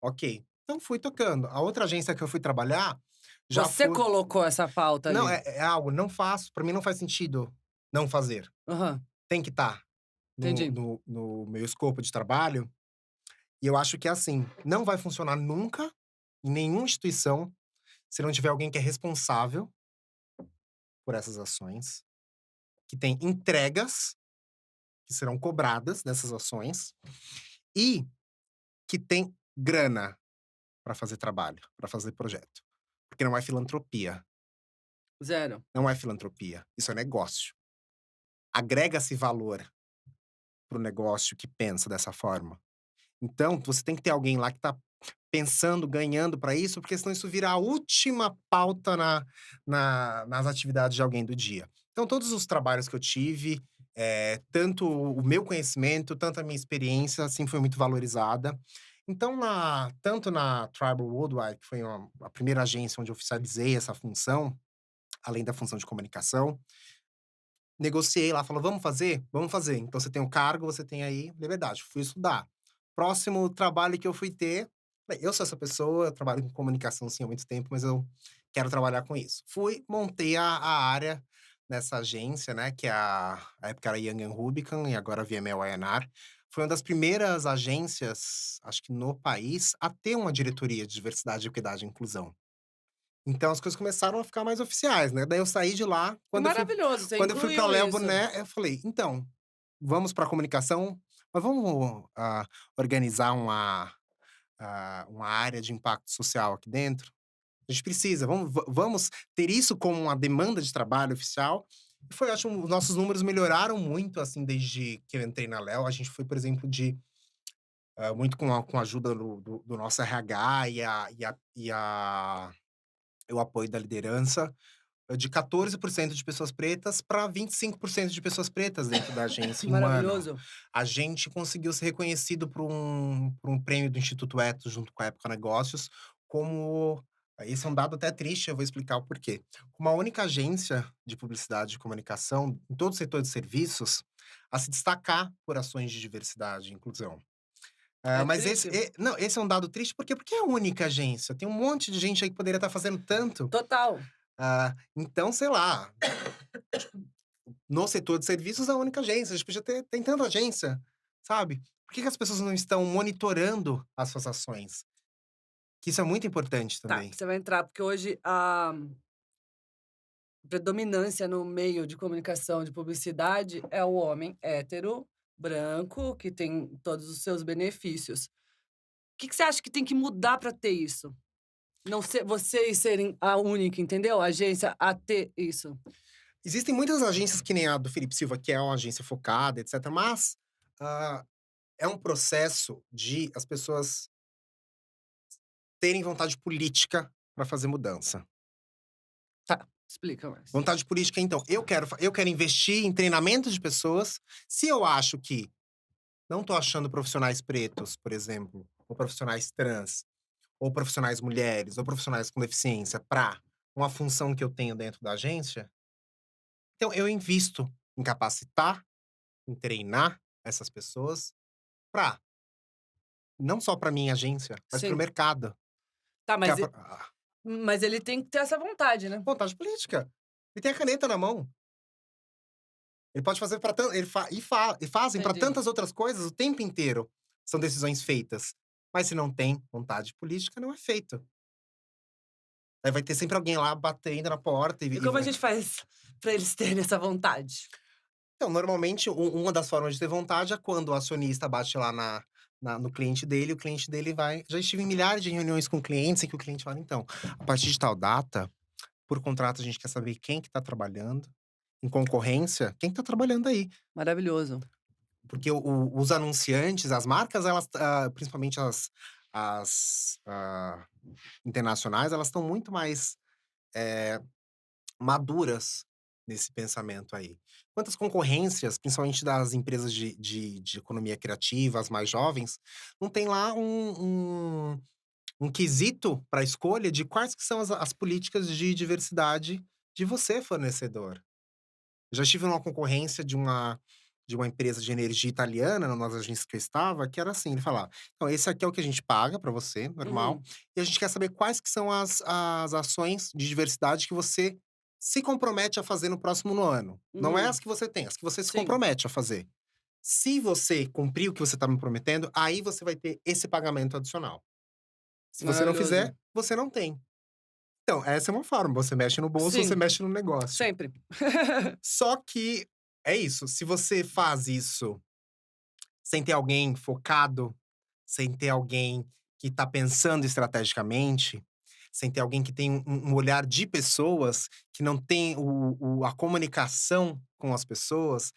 Ok. Então fui tocando. A outra agência que eu fui trabalhar, já Você foi colocou essa pauta não, ali. é algo, não faço, para mim não faz sentido não fazer. Aham, Tem que estar no entendi. no no meu escopo de trabalho. E eu acho que é assim, não vai funcionar nunca, em nenhuma instituição, se não tiver alguém que é responsável por essas ações, que tem entregas que serão cobradas dessas ações e que tem grana para fazer trabalho, para fazer projeto. Porque não é filantropia, Zero. não é filantropia, isso é negócio. Agrega-se valor para o negócio que pensa dessa forma. Então, você tem que ter alguém lá que tá pensando, ganhando para isso, porque senão isso vira a última pauta nas atividades de alguém do dia. Então, todos os trabalhos que eu tive, tanto o meu conhecimento, tanto a minha experiência, assim, foi muito valorizada. Então, tanto na Tribal Worldwide, que foi a primeira agência onde eu oficializei essa função, além da função de comunicação, negociei lá, falou: "Vamos fazer? Vamos fazer. Então você tem o cargo, você tem aí liberdade". Fui estudar. Próximo trabalho que eu fui ter, falei: "Eu sou essa pessoa, eu trabalho com comunicação, sim, há muito tempo, mas eu quero trabalhar com isso". Fui, montei a área nessa agência, né, que é a época era Young& Rubicam e agora a VML A&R. Foi uma das primeiras agências, acho que no país, a ter uma diretoria de diversidade, equidade e inclusão. Então as coisas começaram a ficar mais oficiais, né, daí eu saí de lá, Que maravilhoso, você quando eu fui pra incluiu Lebo, isso. né, eu falei: "Então, vamos pra comunicação, mas vamos, organizar uma área de impacto social aqui dentro? A gente precisa, vamos ter isso como uma demanda de trabalho oficial". E foi ótimo, os nossos números melhoraram muito, assim, desde que eu entrei na Léo. A gente foi, por exemplo, muito com a ajuda do nosso RH e o apoio da liderança, de 14% de pessoas pretas para 25% de pessoas pretas dentro da agência em 1 ano. Maravilhoso. A gente conseguiu ser reconhecido por um prêmio do Instituto Etos, junto com a Época Negócios, como esse é um dado até triste, eu vou explicar o porquê. Como a única agência de publicidade e comunicação, em todo o setor de serviços, a se destacar por ações de diversidade e inclusão. É Mas esse triste? não, esse é um dado triste, porque é a única agência. Tem um monte de gente aí que poderia estar fazendo tanto. Total. Então, sei lá, no setor de serviços, a única agência, a gente podia ter tem tanta agência, sabe. Por que que as pessoas não estão monitorando as suas ações? Que isso é muito importante Tá, também. você vai entrar, porque hoje a predominância no meio de comunicação, de publicidade, é o homem hétero, branco, que tem todos os seus benefícios. Que você acha que tem que mudar para ter isso? Não ser vocês serem a única, entendeu? A agência a ter isso. Existem muitas agências que nem a do Felipe Silva, que é uma agência focada, etcétera, mas, hã, é um processo de as pessoas terem vontade política para fazer mudança. Tá, explica mais. Vontade política, então, eu quero investir em treinamento de pessoas, se eu acho que não tô achando profissionais pretos, por exemplo, ou profissionais trans, ou profissionais mulheres, ou profissionais com deficiência para uma função que eu tenho dentro da agência, então eu invisto em capacitar, em treinar essas pessoas para não só para minha agência, mas para o Sim. mercado, Tá, que é mas ele tem que ter essa vontade, né? vontade política. Ele tem a caneta na mão. Ele pode fazer para ele fa e fazem para Entendi. tantas outras coisas o tempo inteiro. São decisões feitas. Mas se não tem vontade política, não é feito. Aí vai ter sempre alguém lá batendo na porta E e como a vai gente faz pra eles terem essa vontade? então, normalmente, uma das formas de ter vontade é quando o acionista bate lá no cliente dele, o cliente dele vai já estive em milhares de reuniões com clientes em que o cliente fala: "Então, a partir de tal data, por contrato, a gente quer saber quem que tá trabalhando, em concorrência, quem que tá trabalhando aí". Maravilhoso. Porque os anunciantes, as marcas, elas, principalmente as internacionais, elas estão muito mais, eh, maduras nesse pensamento aí. Quantas concorrências, principalmente das empresas de economia criativa, as mais jovens, não tem lá um quesito para escolha de quais que são as políticas de diversidade de você, fornecedor. Eu já estive numa concorrência de uma empresa de energia italiana, nas agências que eu estava, que era assim, ele falava: "Então, esse aqui é o que a gente paga para você, normal, Uhum, e a gente quer saber quais que são as ações de diversidade que você se compromete a fazer no próximo no ano. Não é uhum. as que você tem, as que você se Sim, compromete a fazer. Se você cumprir o que você está me prometendo, aí você vai ter esse pagamento adicional. Se você não maravilhoso. fizer, você não tem". Então, essa é uma forma, você mexe no bolso, você Sim, mexe no negócio. sempre. Só que é isso, se você faz isso sem ter alguém focado, sem ter alguém que tá pensando estrategicamente, sem ter alguém que tem um olhar de pessoas, que não tem a comunicação com as pessoas,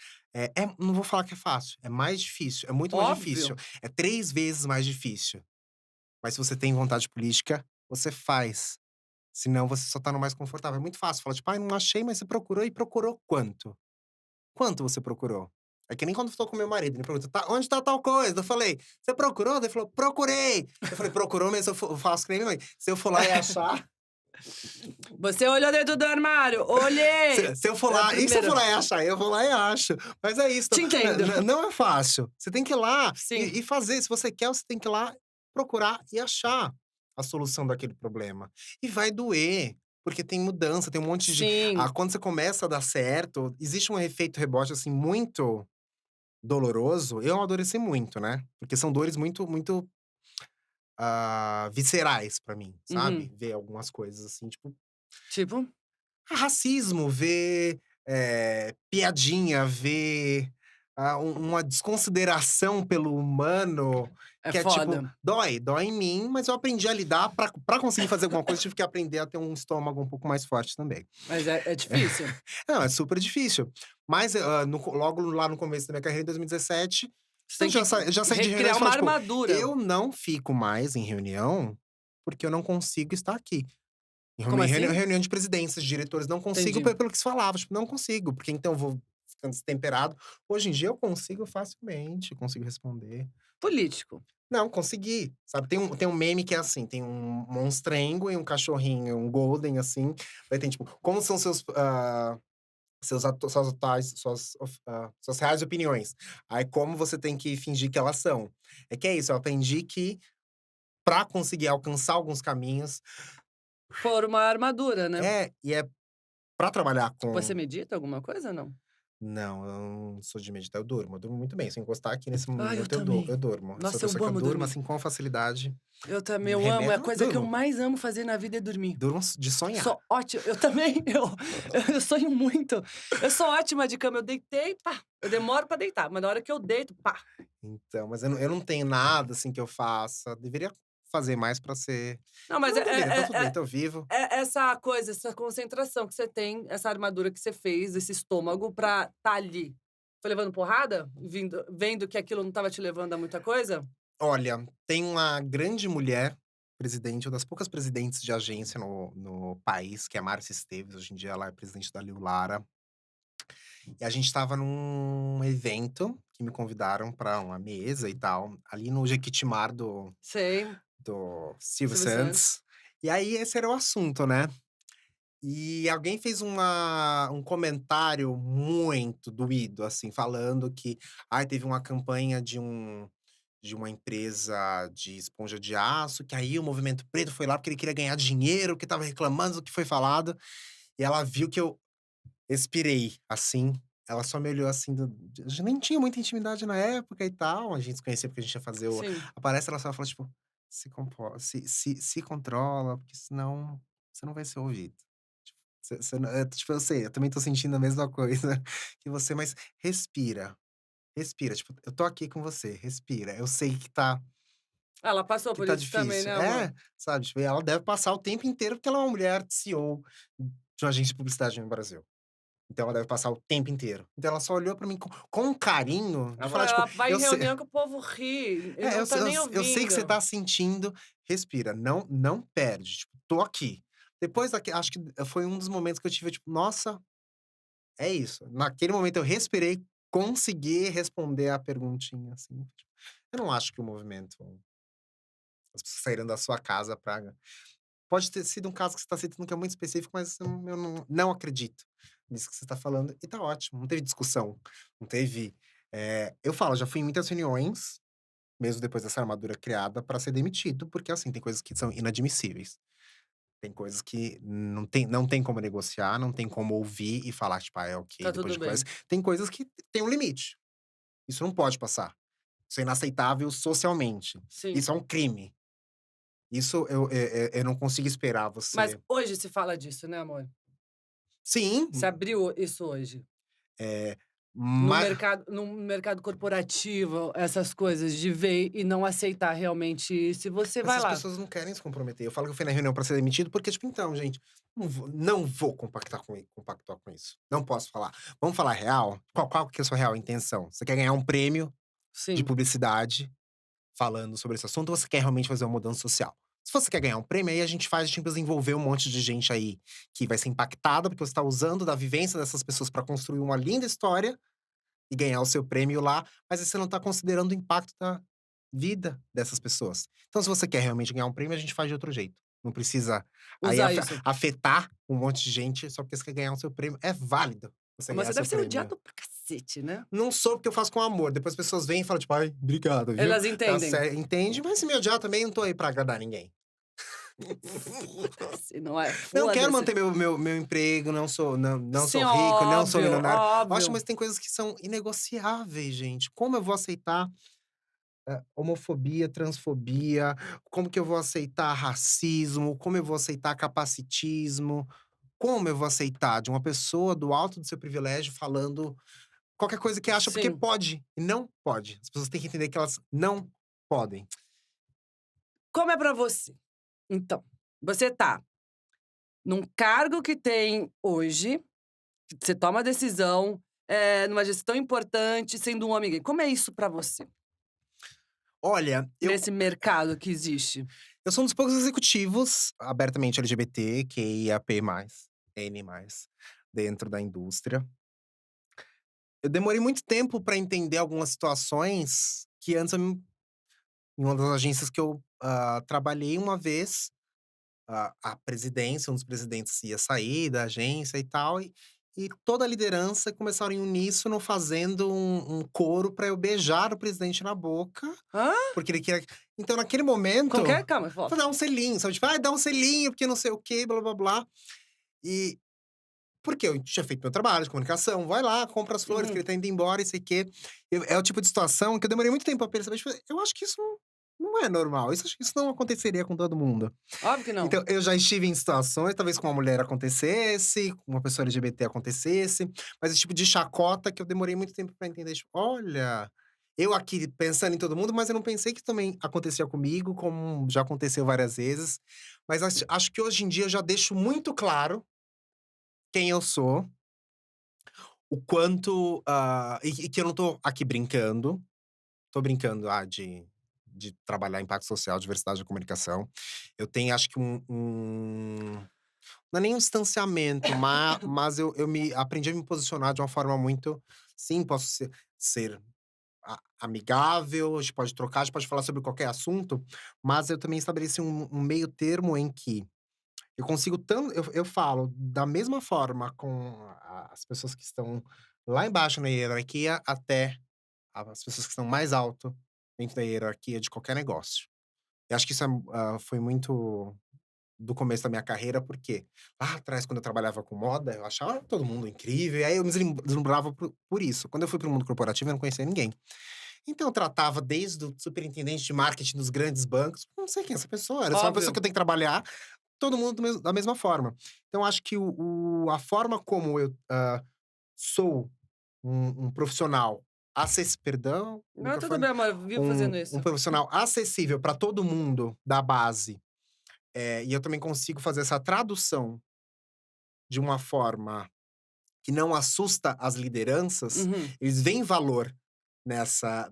não vou falar que é fácil, é mais difícil, é muito mais difícil, Óbvio. é 3 vezes mais difícil. Mas se você tem vontade política, você faz, senão você só tá no mais confortável. É muito fácil falar tipo: "Ai, não achei", mas você procurou e procurou quanto? Quanto você procurou? É que nem quando eu tô com meu marido, ele pergunta: "Tá, onde tá tal coisa?" Eu falei: "Você procurou?" Daí ele falou: "Procurei". Eu falei: "Procurou, mas eu faço que nem minha mãe, se eu for lá e achar". Você olhou dentro do armário? Olhei! Se eu for É a lá e se eu primeira. for lá e achar? Eu vou lá e acho. Mas é isso, Te entendo. não é fácil. Você tem que ir lá Sim, e fazer. Se você quer, você tem que ir lá, procurar e achar a solução daquele problema. E vai doer, porque tem mudança, tem um monte de sim. quando você começa a dar certo, existe um efeito rebote, assim, muito doloroso. Eu amadureci muito, né, porque são dores muito, viscerais pra mim, Uhum. sabe, ver algumas coisas, assim, tipo Tipo? racismo, ver, piadinha, ver, uma desconsideração pelo humano, É que é tipo, foda. dói em mim, mas eu aprendi a lidar pra conseguir fazer alguma coisa, tive que aprender a ter um estômago um pouco mais forte também. Mas é difícil. Não, é super difícil. Mas, logo lá no começo da minha carreira, em 2017, Você eu tem que já saí de reuniões recriar e uma falava, tipo: armadura. "Eu não fico mais em reunião, porque eu não consigo estar aqui". Como assim? Reunião de presidências, de diretores, não consigo Entendi. pelo que se falava, tipo, não consigo, porque então eu vou ficando destemperado. Hoje em dia eu consigo facilmente, consigo responder. Político. Não, consegui, sabe, tem um meme que é assim, tem um monstrengo e um cachorrinho, um golden, assim, aí tem tipo: "Como são suas reais opiniões?". Aí como você tem que fingir que elas são. É que é isso, eu aprendi que pra conseguir alcançar alguns caminhos Pôr uma armadura, né. é pra trabalhar Depois você com medita alguma coisa, não? não, eu não sou de meditar, eu durmo muito bem, se eu encostar aqui nesse Ai, eu momento eu também. durmo. Eu sou a Nossa, eu pessoa que eu amo durmo, dormir. assim, com facilidade. Eu também, eu amo, é a Remédio coisa que eu durmo, mais amo fazer na vida é dormir. durmo de sonhar. Sou ótima eu também, eu sonho muito. Eu sou ótima de cama, eu deitei, pá, eu demoro pra deitar, mas na hora que eu deito, pá. Então, mas eu não tenho nada, assim, que eu faça, deveria fazer mais pra ser Não, mas mas não deveria, tá tudo bem, tô vivo. essa coisa, essa concentração que você tem, essa armadura que você fez, esse estômago pra tá ali. Foi levando porrada? Vendo que aquilo não estava te levando a muita coisa? Olha, tem uma grande mulher presidente, uma das poucas presidentes de agência no país, que é a Márcia Esteves, hoje em dia ela é presidente da Liu Lara. E a gente estava num evento que me convidaram pra uma mesa e tal, ali no Jequitimar Sei, do Silvio Silvio Santos. Santos. E aí esse era o assunto, né. E alguém fez um comentário muito doído, assim, falando que, ai, teve uma campanha de uma empresa de esponja de aço, que aí o movimento preto foi lá porque ele queria ganhar dinheiro, que estava reclamando do que foi falado. E ela viu que eu expirei, assim, ela só me olhou assim a gente nem tinha muita intimidade na época e tal, a gente se conhecia porque a gente ia fazer o Sim. a palestra, ela só falou tipo: Se controla, porque senão você não vai ser ouvido. Tipo, você não" tipo, eu sei, eu também tô sentindo a mesma coisa que você, mas respira, respira, tipo, eu tô aqui com você, respira, eu sei Ela passou que por tá isso também, difícil. né, amor? É, sabe, tipo, e ela deve passar o tempo inteiro, porque ela é uma mulher CEO de uma agência de publicidade no Brasil. Então ela deve passar o tempo inteiro. Então ela só olhou pra mim com carinho, de Ela falar falou: tipo: "Ela vai em "Eu sei reunião que o povo ri e é, não tá nem eu sei que você ouvindo". tá sentindo, respira, não perde, tipo, tô aqui". Depois acho que foi um dos momentos que eu tive, tipo: "Nossa, é isso". Naquele momento eu respirei, consegui responder a perguntinha, assim. Tipo, eu não acho que o movimento as pessoas saíram da sua casa pra pode ter sido um caso que você tá citando que é muito específico, mas eu não acredito nisso que você tá falando, e tá ótimo, não teve discussão, não teve, eu falo, já fui em muitas reuniões, mesmo depois dessa armadura criada, pra ser demitido, porque, assim, tem coisas que são inadmissíveis. Tem coisas que não tem como negociar, não tem como ouvir e falar, tipo: "Ah, é ok", Tá depois tudo de conversa. bem. Tem coisas que tem um limite, isso não pode passar. Isso é inaceitável socialmente. Sim. Isso é um crime. Isso eu não consigo esperar Mas você hoje se fala disso, né, amor? sim, Se abriu isso hoje. eh, No mercado corporativo, essas coisas de ver e não aceitar realmente isso, e você vai essas lá. pessoas não querem se comprometer. Eu falo que eu fui na reunião pra ser demitido, porque, tipo, então, gente, não vou compactuar com isso. Não posso falar. Vamos falar real? Qual que é a sua real intenção? Você quer ganhar um prêmio de Sim, publicidade falando sobre esse assunto, ou você quer realmente fazer uma mudança social? Se você quer ganhar um prêmio, aí a gente faz, a gente desenvolver um monte de gente aí que vai ser impactada, porque você tá usando da vivência dessas pessoas pra construir uma linda história e ganhar o seu prêmio lá, mas aí você não tá considerando o impacto da vida dessas pessoas. Então, se você quer realmente ganhar um prêmio, a gente faz de outro jeito. Não precisa aí Usar isso. afetar um monte de gente só porque você quer ganhar o seu prêmio. É válido você Mas ganhar você seu deve ser prêmio. odiado pra cacete, né? Não sou porque eu faço com amor. Depois as pessoas vêm e falam, tipo, ai, obrigado, viu? Elas Tá entendem. certo. Entende, mas se me odiar também, não tô aí pra agradar ninguém. Foda-se, não é? Não quero Foda-se. manter meu emprego, não Sim, sou rico, não sou óbvio, milionário. Acho, óbvio. mas tem coisas que são inegociáveis, gente. Como eu vou aceitar homofobia, transfobia? Como que eu vou aceitar racismo? Como eu vou aceitar capacitismo? Como eu vou aceitar de uma pessoa do alto do seu privilégio falando qualquer coisa que acha porque Sim. pode e não pode? As pessoas têm que entender que elas não podem. Como é pra você? Então, você tá num cargo que tem hoje, que você toma a decisão, numa gestão importante, sendo um homem gay. Como é isso pra você, Olha, nesse mercado que existe? eu sou um dos poucos executivos abertamente LGBT, QIAP+, N+, dentro da indústria. Eu demorei muito tempo pra entender algumas situações que antes em uma das agências que eu, trabalhei uma vez, a presidência, um dos presidentes ia sair da agência e tal, e toda a liderança começaram em uníssono fazendo um coro pra eu beijar o presidente na boca, Hã? porque ele queria então naquele Como que momento, é? Calma, vou volta. dar um selinho, sabe, tipo: "Ai, dá um selinho, porque não sei o quê, blá-blá-blá". E porque eu tinha feito meu trabalho de comunicação, vai lá, compra as flores, que Uhum. ele tá indo embora e sei o quê. É o tipo de situação que eu demorei muito tempo pra perceber, tipo, eu acho que isso não é normal, isso acho que isso não aconteceria com todo mundo. Óbvio que não. Então, eu já estive em situações, talvez com uma mulher acontecesse, com uma pessoa LGBT acontecesse, mas esse tipo de chacota que eu demorei muito tempo pra entender, tipo, olha, eu aqui pensando em todo mundo, mas eu não pensei que também acontecia comigo, como já aconteceu várias vezes. Mas acho que hoje em dia eu já deixo muito claro quem eu sou, o quanto, e que eu não tô aqui brincando, tô brincando, de trabalhar impacto social, diversidade da comunicação. Eu tenho acho que não é nem um distanciamento, mas eu me aprendi a me posicionar de uma forma muito sim, posso ser amigável, a gente pode trocar, a gente pode falar sobre qualquer assunto, mas eu também estabeleci um meio termo em que eu consigo tanto eu falo da mesma forma com as pessoas que estão lá embaixo na hierarquia, até as pessoas que estão mais alto dentro da hierarquia de qualquer negócio. Eu acho que isso foi muito do começo da minha carreira, porque lá atrás, quando eu trabalhava com moda, eu achava todo mundo incrível, e aí eu me deslumbrava por isso. Quando eu fui para o mundo corporativo, eu não conhecia ninguém. Então eu tratava desde o superintendente de marketing dos grandes bancos, não sei quem é essa pessoa, era só uma pessoa Óbvio. que eu tenho que trabalhar, todo mundo da mesma forma. Então acho que a forma como eu, sou um profissional perdão, o Não, tudo microfone. bem, amor, eu vivo fazendo Um isso. profissional acessível para todo mundo da base, e eu também consigo fazer essa tradução de uma forma que não assusta as lideranças, Uhum. eles veem valor nessa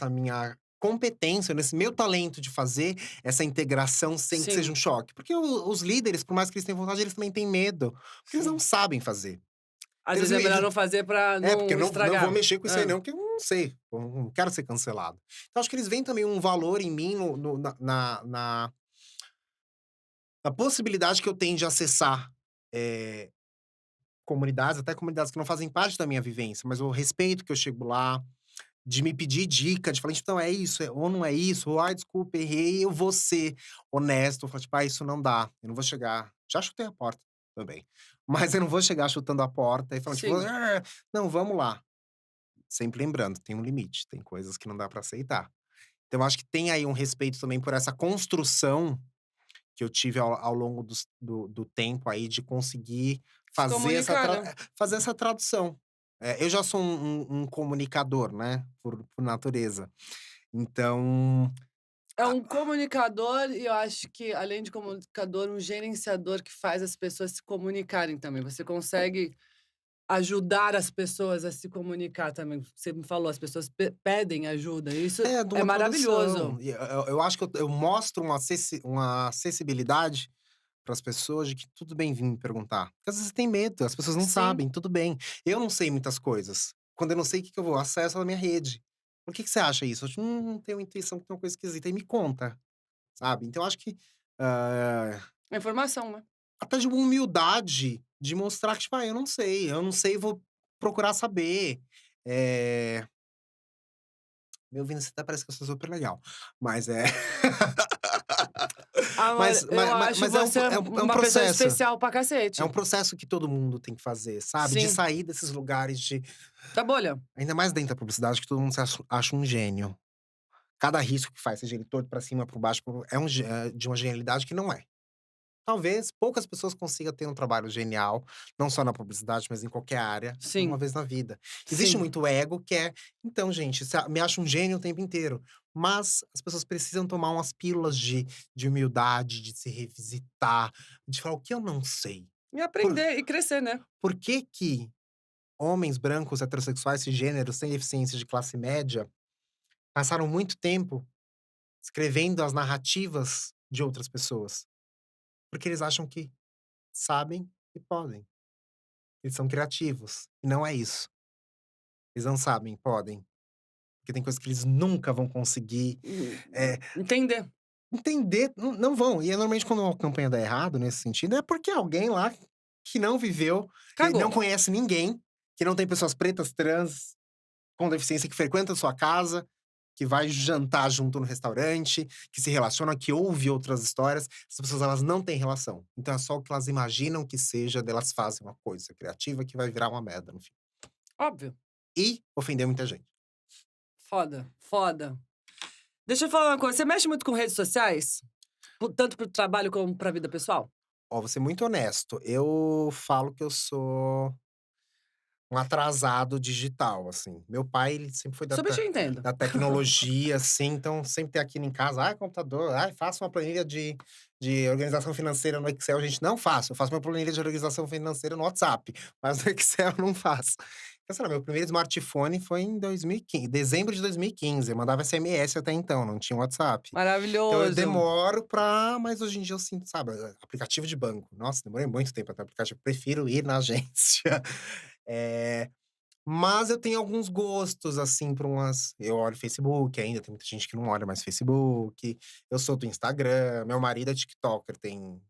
minha competência, nesse meu talento de fazer essa integração sem que seja um Sim, choque. Porque os líderes, por mais que eles tenham vontade, eles também têm medo, porque eles não sim. sabem fazer. Às Então vezes é melhor não fazer pra porque eu não não vou estragar. mexer com isso aí Hã. não, que eu não sei, eu não quero ser cancelado. Então acho que eles veem também um valor em mim na possibilidade que eu tenho de acessar, eh, comunidades, até comunidades que não fazem parte da minha vivência, mas o respeito que eu chego lá, de me pedir dica, de falar: "Então é isso, ou não é isso, ou ai desculpa, errei", eu vou ser honesto, falar tipo: "Ah, isso não dá, eu não vou chegar", já chutei a porta também, mas eu não vou chegar chutando a porta e falando tipo: Sim. Não, vamos lá". Sempre lembrando, tem um limite, tem coisas que não dá pra aceitar. Então eu acho que tem aí um respeito também por essa construção que eu tive ao longo do tempo aí de conseguir Se comunicar, né. fazer essa tradução. Eu já sou um comunicador, né, por natureza. Então É a um comunicador e eu acho que, além de comunicador, um gerenciador que faz as pessoas se comunicarem também. Você consegue ajudar as pessoas a se comunicar também. Você me falou, as pessoas pedem ajuda, isso de é uma maravilhoso. tradução. E eu acho que eu mostro uma acessibilidade para as pessoas de que tudo bem vir me perguntar. Porque às vezes tem medo, as pessoas não Sim. sabem, tudo bem. Eu não sei muitas coisas. Quando eu não sei, o que que eu vou? Acesso à minha rede. "Por que que você acha isso?" Eu, tipo, tenho intuição que tem uma coisa esquisita", e me conta, sabe. Então eu acho que hã, É informação, né? até de uma humildade de mostrar que, tipo: "Ah, eu não sei, vou procurar saber". Eh, me ouvindo assim até parece que eu sou super legal, mas é Amor, mas eu ma ma acho mas é um você pro é um uma pessoa processo, especial pra é um cacete. processo que todo mundo tem que fazer, sabe, de Sim. sair desses lugares de Da bolha. ainda mais dentro da publicidade que todo mundo se acha um gênio. Cada risco que faz, seja ele torto pra cima, por baixo, é de uma genialidade que não é. Talvez poucas pessoas consigam ter um trabalho genial, não só na publicidade, mas em qualquer área, uma Sim, vez na vida. Existe sim. muito ego que é, então, gente, me acha um gênio o tempo inteiro. Mas as pessoas precisam tomar umas pílulas de humildade, de se revisitar, de falar o que eu não sei. E Por, aprender e crescer, né? por que que homens brancos, heterossexuais, cisgêneros, sem deficiência de classe média, passaram muito tempo escrevendo as narrativas de outras pessoas? Porque eles acham que sabem e podem. Eles são criativos, e não é isso. Eles não sabem, podem, porque tem coisas que eles nunca vão conseguir, eh, Entender. entender, não vão. E é normalmente quando uma campanha dá errado nesse sentido, é porque alguém lá que não viveu, que não Cagou. conhece ninguém, que não tem pessoas pretas, trans, com deficiência que frequentam a sua casa, que vai jantar junto no restaurante, que se relaciona, que ouve outras histórias. Essas pessoas, elas não têm relação. Então é só o que elas imaginam que seja, daí elas fazem uma coisa criativa que vai virar uma merda no fim. Óbvio. E ofender muita gente. Foda, foda. Deixa eu falar uma coisa, você mexe muito com redes sociais? Tanto para o trabalho como pra vida pessoal? Ó, vou ser muito honesto, eu falo que eu sou um atrasado digital, assim. Meu pai, ele sempre foi Super te entendo. da tecnologia, assim, então sempre tem aquilo em casa: "Ai, computador, ai, faça uma planilha de organização financeira no Excel", gente, não faço, eu faço uma planilha de organização financeira no WhatsApp, mas no Excel eu não faço. Então, sei lá, meu primeiro smartphone foi em 2015, dezembro de 2015, eu mandava SMS até então, não tinha WhatsApp. Então eu Maravilhoso. demoro pra mas hoje em dia eu sinto, sabe, aplicativo de banco, nossa, demorei muito tempo até aplicativo, prefiro ir na agência. Eh, mas eu tenho alguns gostos, assim, pra umas eu olho Facebook ainda, tem muita gente que não olha mais Facebook, eu sou do Instagram, meu marido é tiktoker, tem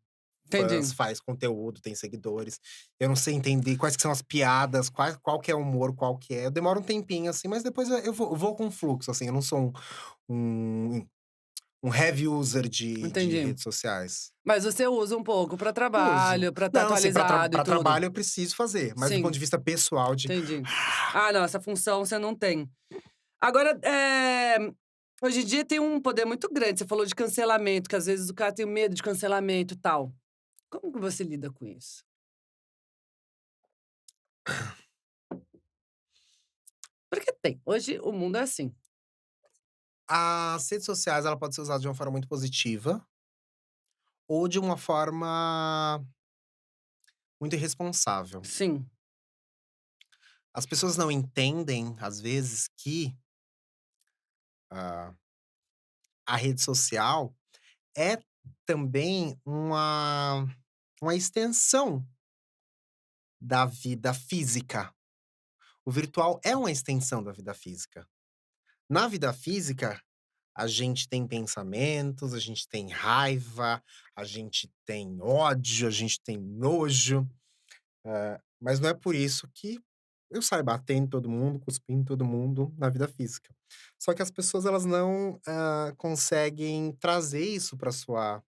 fãs, Entendi. faz conteúdo, tem seguidores. Eu não sei entender quais que são as piadas, qual que é o humor, qual que é. Eu demoro um tempinho, assim, mas depois eu vou com fluxo, assim, eu não sou um um heavy user de Entendi. redes sociais. Mas você usa um pouco pra Uso. trabalho, pra estar Não, assim, atualizado e pra tudo? trabalho eu preciso fazer, mas do ponto Sim, de vista pessoal de entendi. Ah, não, essa função você não tem. Agora, hoje em dia tem um poder muito grande, você falou de cancelamento, que às vezes o cara tem medo de cancelamento e tal. Como que você lida com isso? Porque tem, hoje o mundo é assim. as redes sociais, ela pode ser usada de uma forma muito positiva ou de uma forma muito irresponsável. Sim. As pessoas não entendem, às vezes, que, ah, a rede social é também uma extensão da vida física. O virtual é uma extensão da vida física. Na vida física, a gente tem pensamentos, a gente tem raiva, a gente tem ódio, a gente tem nojo, mas não é por isso que eu saio batendo em todo mundo, cuspindo em todo mundo na vida física. Só que as pessoas elas não, conseguem trazer isso para sua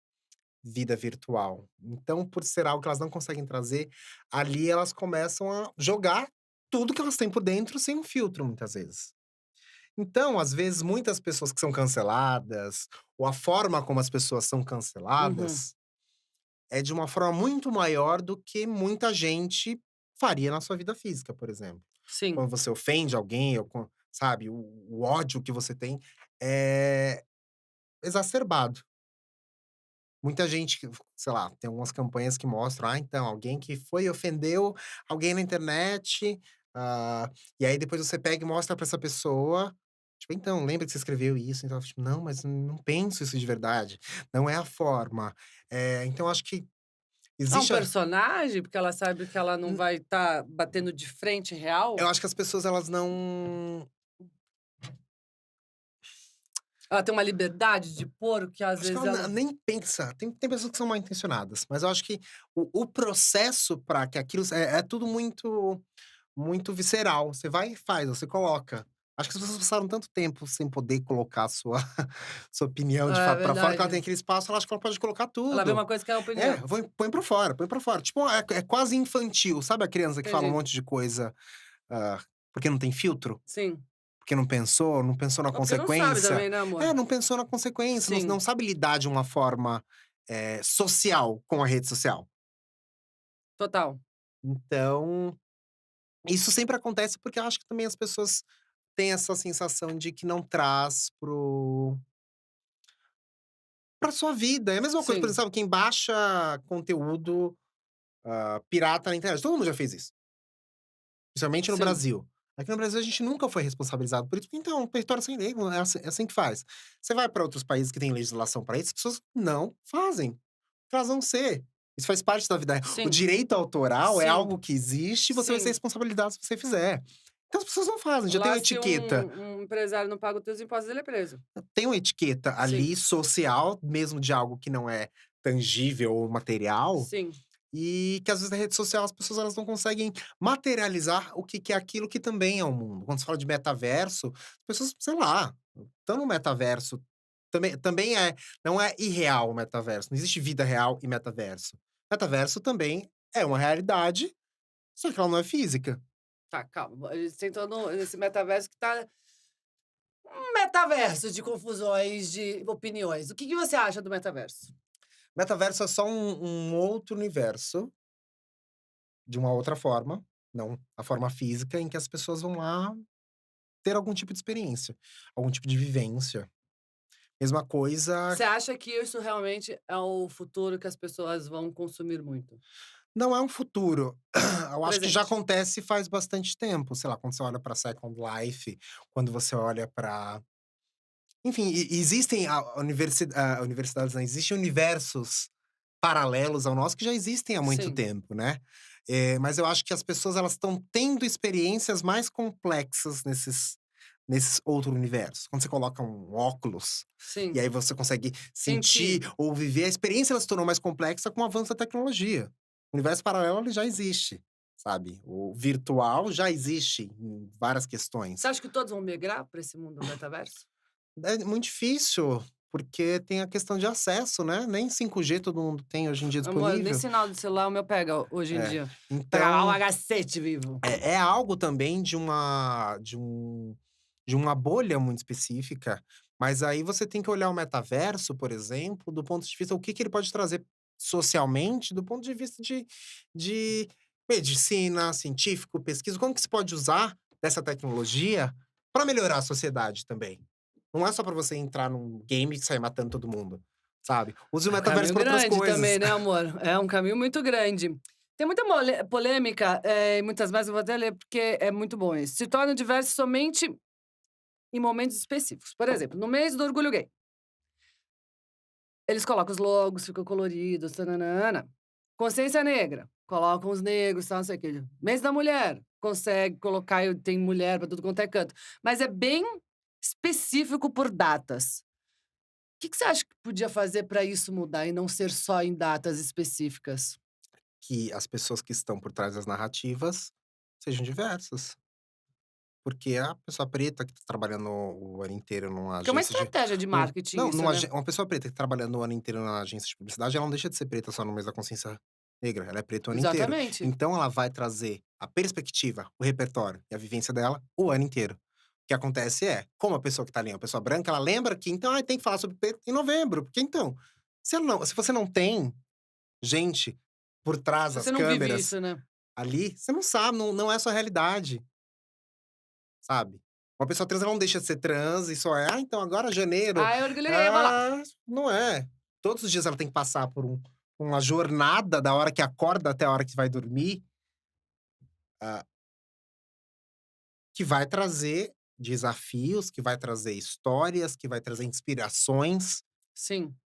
vida virtual. Então, por ser algo que elas não conseguem trazer, ali elas começam a jogar tudo que elas têm por dentro sem um filtro, muitas vezes. Então, às vezes, muitas pessoas que são canceladas, ou a forma como as pessoas são Uhum. canceladas, é de uma forma muito maior do que muita gente faria na sua vida física, por exemplo. Sim. Quando você ofende alguém, ou sabe, o ódio que você tem é exacerbado. Muita gente que, sei lá, tem algumas campanhas que mostram, então, alguém que foi e ofendeu alguém na internet, e aí depois você pega e mostra pra essa pessoa, tipo: "Então, lembra que você escreveu isso?" Então, tipo: "Não, mas não penso isso de verdade, não é a forma". Então acho que É um existe a personagem, porque ela sabe que ela não hum, vai estar batendo de frente real? eu acho que as pessoas elas não Ela tem uma liberdade de pôr que às Acho que vezes ela ela… nem pensa. Tem pessoas que são mal intencionadas, mas eu acho que o processo para que aquilo é tudo muito visceral. Você vai e faz, você coloca. Acho que as pessoas passaram tanto tempo sem poder colocar a sua sua opinião de É fato pra fora, que ela verdade. tem aquele espaço, ela acha que ela pode colocar Ela vê tudo. uma coisa que é a É, opinião. põe pra fora, põe pra fora. Tipo, é quase infantil. Sabe a criança que fala um Entendi. monte de coisa, hã, porque não tem filtro? Sim. Porque não pensou na Ou porque não sabe consequência? também, né, amor? É, não pensou na consequência, não Sim, sabe lidar de uma forma, social com a rede social. total. Então, isso sempre acontece porque eu acho que também as pessoas têm essa sensação de que não traz pra sua vida. É a mesma coisa, por Sim, exemplo, sabe, quem baixa conteúdo, pirata na internet, todo mundo já fez isso, principalmente no sim. Brasil. Aqui no Brasil a gente nunca foi responsabilizado por isso, porque então, território sem lei, é assim que faz. Você vai pra outros países que têm legislação pra isso, as pessoas não fazem. Elas vão ser. Isso faz parte da vida. O Sim, direito autoral é sim, algo que existe e você vai ser sim. responsabilizado se você fizer. Então as pessoas não fazem, já tem uma Lá se etiqueta. um empresário não paga os teus impostos, ele é preso. Tem uma etiqueta Sim, ali social, mesmo de algo que não é tangível ou material, sim, e que às vezes na rede social as pessoas elas não conseguem materializar o que que é aquilo que também é o mundo. Quando se fala de metaverso, as pessoas, sei lá, estão no metaverso. Também não é irreal o metaverso, não existe vida real e metaverso. Metaverso também é uma realidade, só que ela não é física. tá, calma. Eles têm todo esse metaverso que tá um metaverso de confusões, de opiniões. O que que você acha do metaverso? Metaverso é só um outro universo, de uma outra forma, não a forma física, em que as pessoas vão lá ter algum tipo de experiência, algum tipo de vivência. Mesma coisa. Você acha que isso realmente é o futuro que as pessoas vão consumir muito? Não é um futuro. Eu acho que já Presente. acontece faz bastante tempo, sei lá, quando você olha pra Second Life, quando você olha pra, enfim, existem universidades, não, existem universos paralelos ao nosso que já existem há muito Sim, tempo, né. Mas eu acho que as pessoas elas estão tendo experiências mais complexas nesses outro universos. Quando você coloca um óculos, e sim. aí você consegue sentir Sentir. ou viver, a experiência ela se tornou mais complexa com o avanço da tecnologia. O universo paralelo ele já existe, sabe. O virtual já existe em várias Você questões. acha que todos vão migrar para esse mundo metaverso? É muito difícil, porque tem a questão de acesso, né, nem 5G todo mundo tem hoje em dia Amor, nem disponível. sinal do celular o meu pega hoje em É, dia. Pega então um cacete vivo. é algo também de uma bolha muito específica, mas aí você tem que olhar o metaverso, por exemplo, do ponto de vista o que que ele pode trazer socialmente, do ponto de vista de medicina, científico, pesquisa, como que se pode usar dessa tecnologia para melhorar a sociedade também. Não é só para você entrar num game e sair matando todo mundo, sabe. Use o É um metaverso caminho para outras grande coisas. também, né, amor? É um caminho muito grande. Tem muita polêmica, e muitas mais eu vou até ler, porque é muito bom isso. Se torna diverso somente em momentos específicos. Por exemplo, no mês do orgulho gay, eles colocam os logos, ficam coloridos, tananana. Consciência negra, colocam os negros, tal, não sei o quê. Mês da mulher, consegue colocar e tem mulher pra tudo quanto é canto. Mas é bem específico por datas. Que você acha que podia fazer pra isso mudar e não ser só em datas específicas? Que as pessoas que estão por trás das narrativas sejam diversas. Porque a pessoa preta que tá trabalhando o ano inteiro numa Que é uma agência de estratégia de num marketing não, isso, né. uma pessoa preta que tá trabalhando o ano inteiro na agência de publicidade, ela não deixa de ser preta só no mês da consciência negra, ela é preta o ano inteiro. Exatamente. Então ela vai trazer a perspectiva, o repertório e a vivência dela o ano inteiro. O que acontece é, como a pessoa que tá ali é uma pessoa branca, ela lembra que então, tem que falar sobre preto em novembro, porque então, se você não tem gente por trás Se das você não vive câmeras isso, né. ali, você não sabe, não é a sua realidade, sabe. Uma pessoa trans ela não deixa de ser trans e só é: "Ah, então agora janeiro". Ah, é orgulho gay, vou lá. Não é. Todos os dias ela tem que passar por uma jornada da hora que acorda até a hora que vai dormir, ah, que vai trazer desafios, que vai trazer histórias, que vai trazer inspirações, Sim.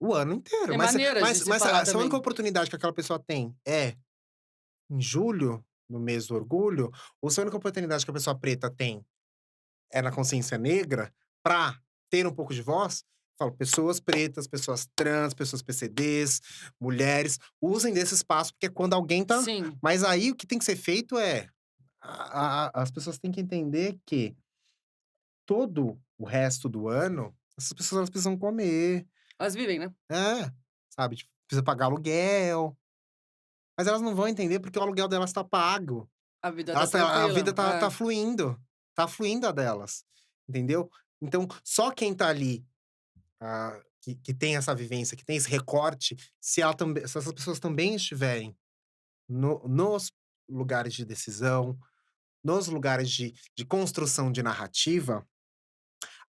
o ano inteiro. Tem Mas se maneiras de mas se mas falar se a única também. oportunidade que aquela pessoa tem é em julho, no mês do orgulho, ou se a única oportunidade que a pessoa preta tem é na consciência negra, pra ter um pouco de voz, eu falo, pessoas pretas, pessoas trans, pessoas PCDs, mulheres, usem desse espaço, porque é quando alguém tá. Sim, Mas aí o que tem que ser feito é. As pessoas têm que entender que todo o resto do ano, essas pessoas elas precisam comer, elas vivem, né. sabe? Tipo, precisa pagar aluguel. Mas elas não vão entender porque o aluguel delas tá pago. A vida tá Elas tá, a tranquila. vida tá fluindo. Tá fluindo a delas. Entendeu? Então, só quem tá ali, que tem essa vivência, que tem esse recorte, se essas pessoas também estiverem nos lugares de decisão, nos lugares de construção de narrativa,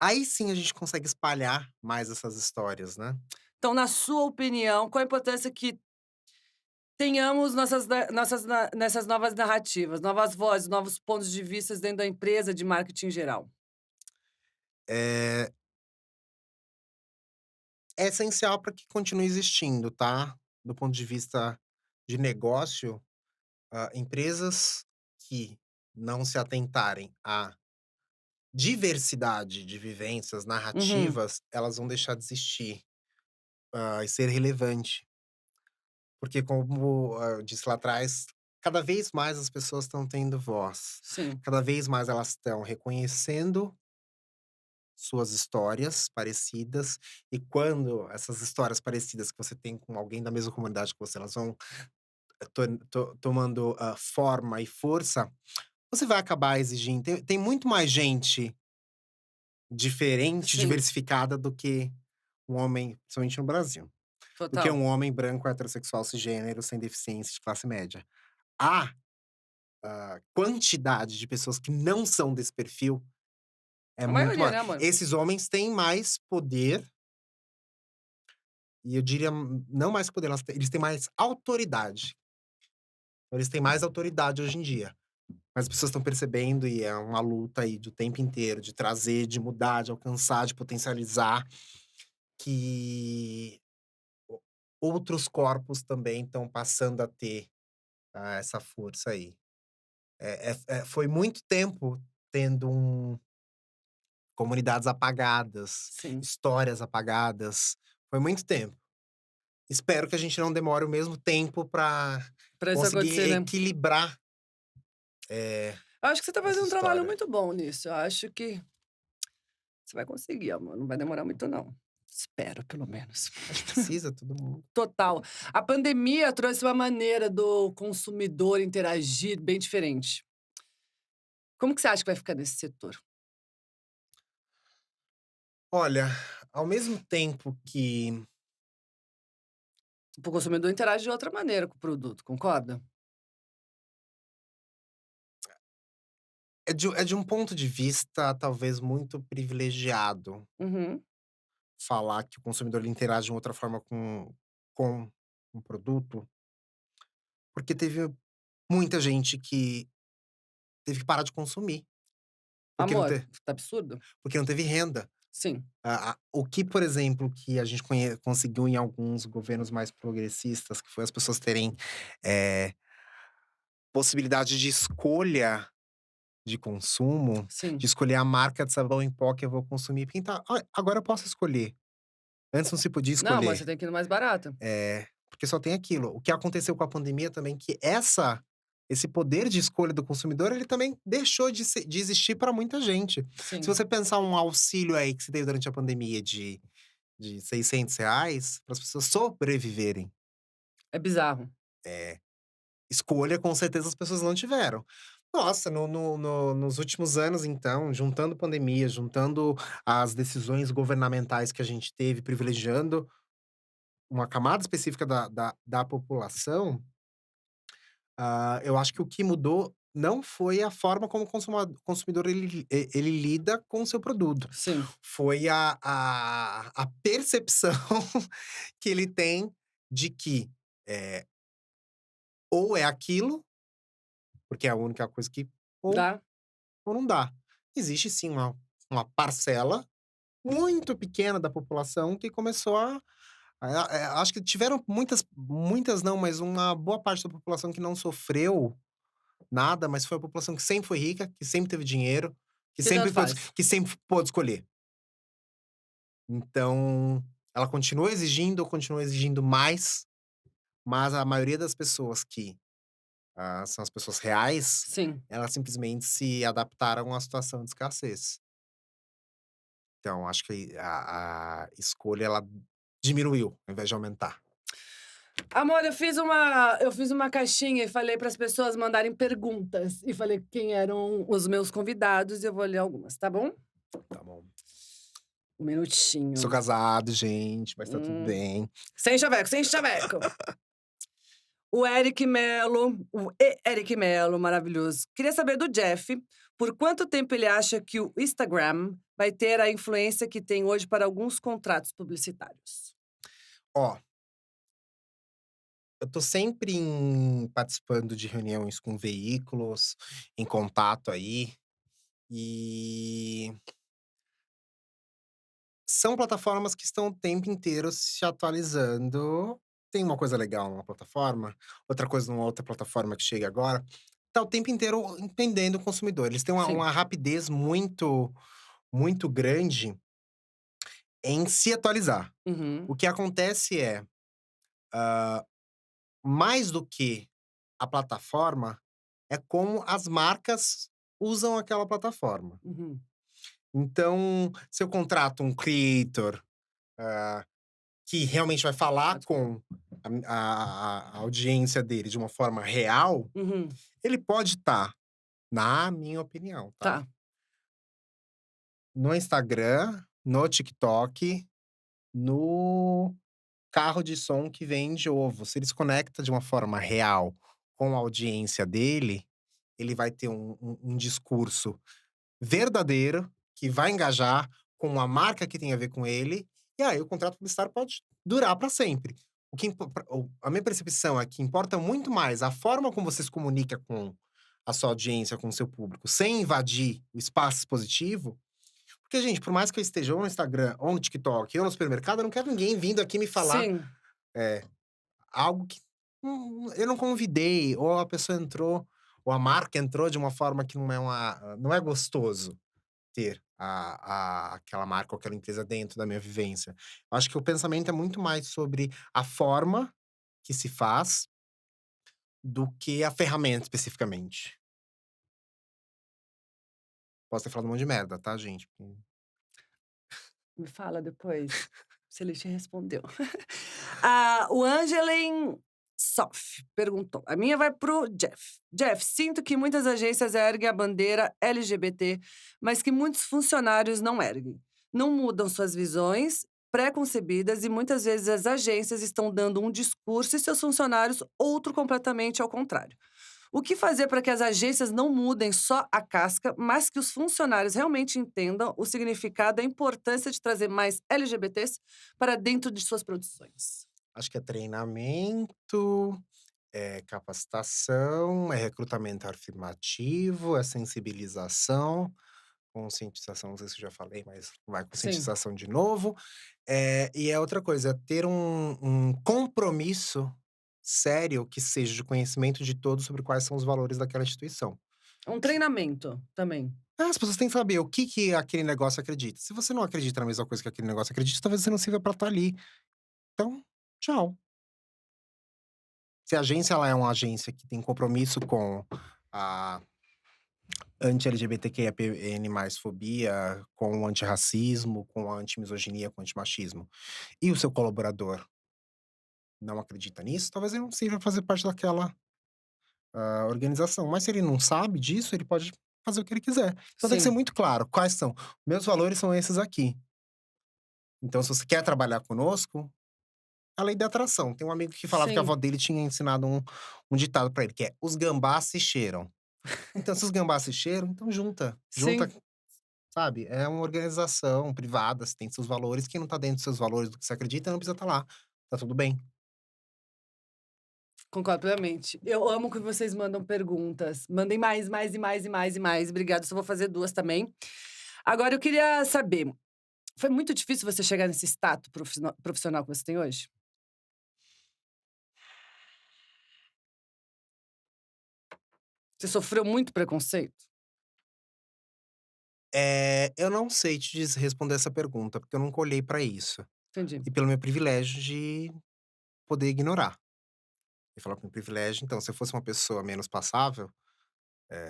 aí sim a gente consegue espalhar mais essas histórias, né? Então, na sua opinião, qual a importância que tenhamos nessas novas narrativas, novas vozes, novos pontos de vistas dentro da empresa, de marketing em geral? É, é essencial para que continue existindo, tá? Do ponto de vista de negócio, empresas que não se atentarem à diversidade de vivências, Uhum. narrativas, elas vão deixar de existir, e ser relevante. Porque como, eu disse lá atrás, cada vez mais as pessoas estão tendo voz, Sim. cada vez mais elas estão reconhecendo suas histórias parecidas, e quando essas histórias parecidas que você tem com alguém da mesma comunidade que você, elas vão tomando, forma e força, você vai acabar exigindo tem muito mais gente diferente, Sim, diversificada do que um homem, principalmente no Brasil, do que total. um homem branco, heterossexual, cisgênero, sem deficiência, de classe média. A quantidade de pessoas que não são desse perfil é A muito maioria, maior. né, amor? Esses homens têm mais poder, e eu diria não mais poder, eles têm mais autoridade. Eles têm mais autoridade hoje em dia. Mas as pessoas estão percebendo e é uma luta aí do tempo inteiro, de trazer, de mudar, de alcançar, de potencializar, que o outros corpos também estão passando a ter, essa força aí. Foi muito tempo tendo comunidades apagadas, Sim. histórias apagadas, foi muito tempo. Espero que a gente não demore o mesmo tempo para Pra isso conseguir acontecer, né. equilibrar, eh, Eu acho que você tá essa fazendo um trabalho história. muito bom nisso. Eu acho que você vai conseguir, amor, não vai demorar muito não. Espero, pelo menos. Acho que precisa todo mundo. Total. A pandemia trouxe uma maneira do consumidor interagir bem diferente. Como que você acha que vai ficar nesse setor? Olha, ao mesmo tempo que O consumidor interage de outra maneira com o produto, concorda? é de um ponto de vista talvez muito privilegiado Uhum. falar que o consumidor ele interage de uma outra forma com um produto, porque teve muita gente que teve que parar de consumir, porque não Amor, te tá absurdo? porque não teve renda. Sim. O que, por exemplo, que a gente conseguiu em alguns governos mais progressistas, que foi as pessoas terem, eh, possibilidade de escolha de consumo, de Sim. escolher a marca de sabão em pó que eu vou consumir, porque então, agora eu posso escolher. Antes não se podia Não, mas escolher. você tem que ir no mais barato. Porque só tem aquilo. O que aconteceu com a pandemia também, que esse poder de escolha do consumidor, ele também deixou de existir para muita gente. Se Sim. você pensar um auxílio aí que você teve durante a pandemia de R$ 600 para as pessoas sobreviverem, É bizarro. escolha com certeza as pessoas não tiveram. Nossa, nos últimos anos então, juntando pandemia, juntando as decisões governamentais que a gente teve, privilegiando uma camada específica da população, eu acho que o que mudou não foi a forma como o consumidor ele lida com o seu produto, Sim. foi a percepção que ele tem de que, eh, ou é aquilo, porque é a única coisa que ou Dá. ou não dá. Existe sim uma parcela muito pequena da população que começou acho que tiveram muitas não, mas uma boa parte da população que não sofreu nada, mas foi a população que sempre foi rica, que sempre teve dinheiro, Que tanto faz. que sempre pôde escolher. Então, ela continua exigindo mais, mas a maioria das pessoas que, são as pessoas reais, Sim. elas simplesmente se adaptaram à situação de escassez. Então acho que a escolha ela diminuiu, ao invés de aumentar. Amor, eu fiz uma caixinha e falei para as pessoas mandarem perguntas. E falei quem eram os meus convidados e eu vou ler algumas, tá bom? Tá bom. Um Sou minutinho. casado, gente, mas tá tudo Hum. bem. Sem chaveco, sem chaveco. O Eric Melo, maravilhoso. Queria saber do Jeff, por quanto tempo ele acha que o Instagram vai ter a influência que tem hoje para alguns contratos publicitários? Ó, eu tô sempre participando de reuniões com veículos, em contato aí, e são plataformas que estão o tempo inteiro se atualizando. Tem uma coisa legal numa plataforma, outra coisa numa outra plataforma que chega agora, tá o tempo inteiro entendendo o consumidor. Eles têm uma Sim. rapidez muito grande em se atualizar. Uhum, O que acontece é, mais do que a plataforma, é como as marcas usam aquela plataforma. uhum. Então, se eu contrato um creator, que realmente vai Ah, falar desculpa. com a audiência dele de uma forma real, Uhum. ele pode estar, na minha opinião, tá, Tá. no Instagram, no TikTok, no carro de som que vende ovo. Se ele se conecta de uma forma real com a audiência dele, ele vai ter um discurso verdadeiro, que vai engajar com a marca que tem a ver com ele, e aí o contrato publicitário pode durar para sempre. O que impo pra o A minha percepção é que importa muito mais a forma como você se comunica com a sua audiência, com o seu público, sem invadir o espaço expositivo, porque, gente, por mais que eu esteja ou no Instagram, ou no TikTok, ou no supermercado, eu não quero ninguém vindo aqui me falar, Sim, eh, algo que, eu não convidei, ou a pessoa entrou, ou a marca entrou de uma forma que não é gostoso ter aquela marca ou aquela empresa dentro da minha vivência. Eu acho que o pensamento é muito mais sobre a forma que se faz, do que a ferramenta especificamente. Posso ter falado um monte de merda, tá, gente? me fala depois se ele te respondeu. O Angelen Sof perguntou. A minha vai pro Jeff. Jeff, sinto que muitas agências erguem a bandeira LGBT, mas que muitos funcionários não erguem. Não mudam suas visões pré-concebidas e muitas vezes as agências estão dando um discurso e seus funcionários outro completamente ao contrário. O que fazer para que as agências não mudem só a casca, mas que os funcionários realmente entendam o significado e a importância de trazer mais LGBTs para dentro de suas produções? Acho que é treinamento, é capacitação, é recrutamento afirmativo, é sensibilização, conscientização, não sei se eu já falei, mas vai Sim, conscientização de novo. E é outra coisa, é ter um compromisso sério que seja de conhecimento de todos sobre quais são os valores daquela instituição. um treinamento também. As pessoas têm que saber o que que aquele negócio acredita. Se você não acredita na mesma coisa que aquele negócio acredita, talvez você não sirva pra estar ali. Então, tchau. Se a agência ela é uma agência que tem compromisso com a anti-LGBTQIAPN+, fobia, com o antirracismo, com a antimisoginia, com o antimachismo, e o seu colaborador não acredita nisso, talvez ele não sirva fazer parte daquela, organização. Mas se ele não sabe disso, ele pode fazer o que ele quiser. Então tem que ser Sim, muito claro, quais são. Meus valores são esses aqui. Então se você quer trabalhar conosco, a lei da atração. Tem um amigo que falava que a avó sim, dele tinha ensinado um ditado pra ele, que é: "Os gambás se cheiram". Então se os gambás se cheiram, então junta, sim. sabe. É uma organização privada, você tem seus valores, quem não tá dentro dos seus valores, do que você acredita, não precisa estar lá, tá tudo bem. Concordo plenamente. Eu amo que vocês mandam perguntas. Mandem mais, mais e mais e mais e mais. Obrigada, só vou fazer 2 também. Agora eu queria saber, foi muito difícil você chegar nesse status profissional que você tem hoje? Você sofreu muito preconceito? Eu não sei responder essa pergunta, porque eu nunca olhei pra isso. Entendi. E pelo meu privilégio de poder ignorar. E falar pro meu privilégio então, se eu fosse uma pessoa menos passável,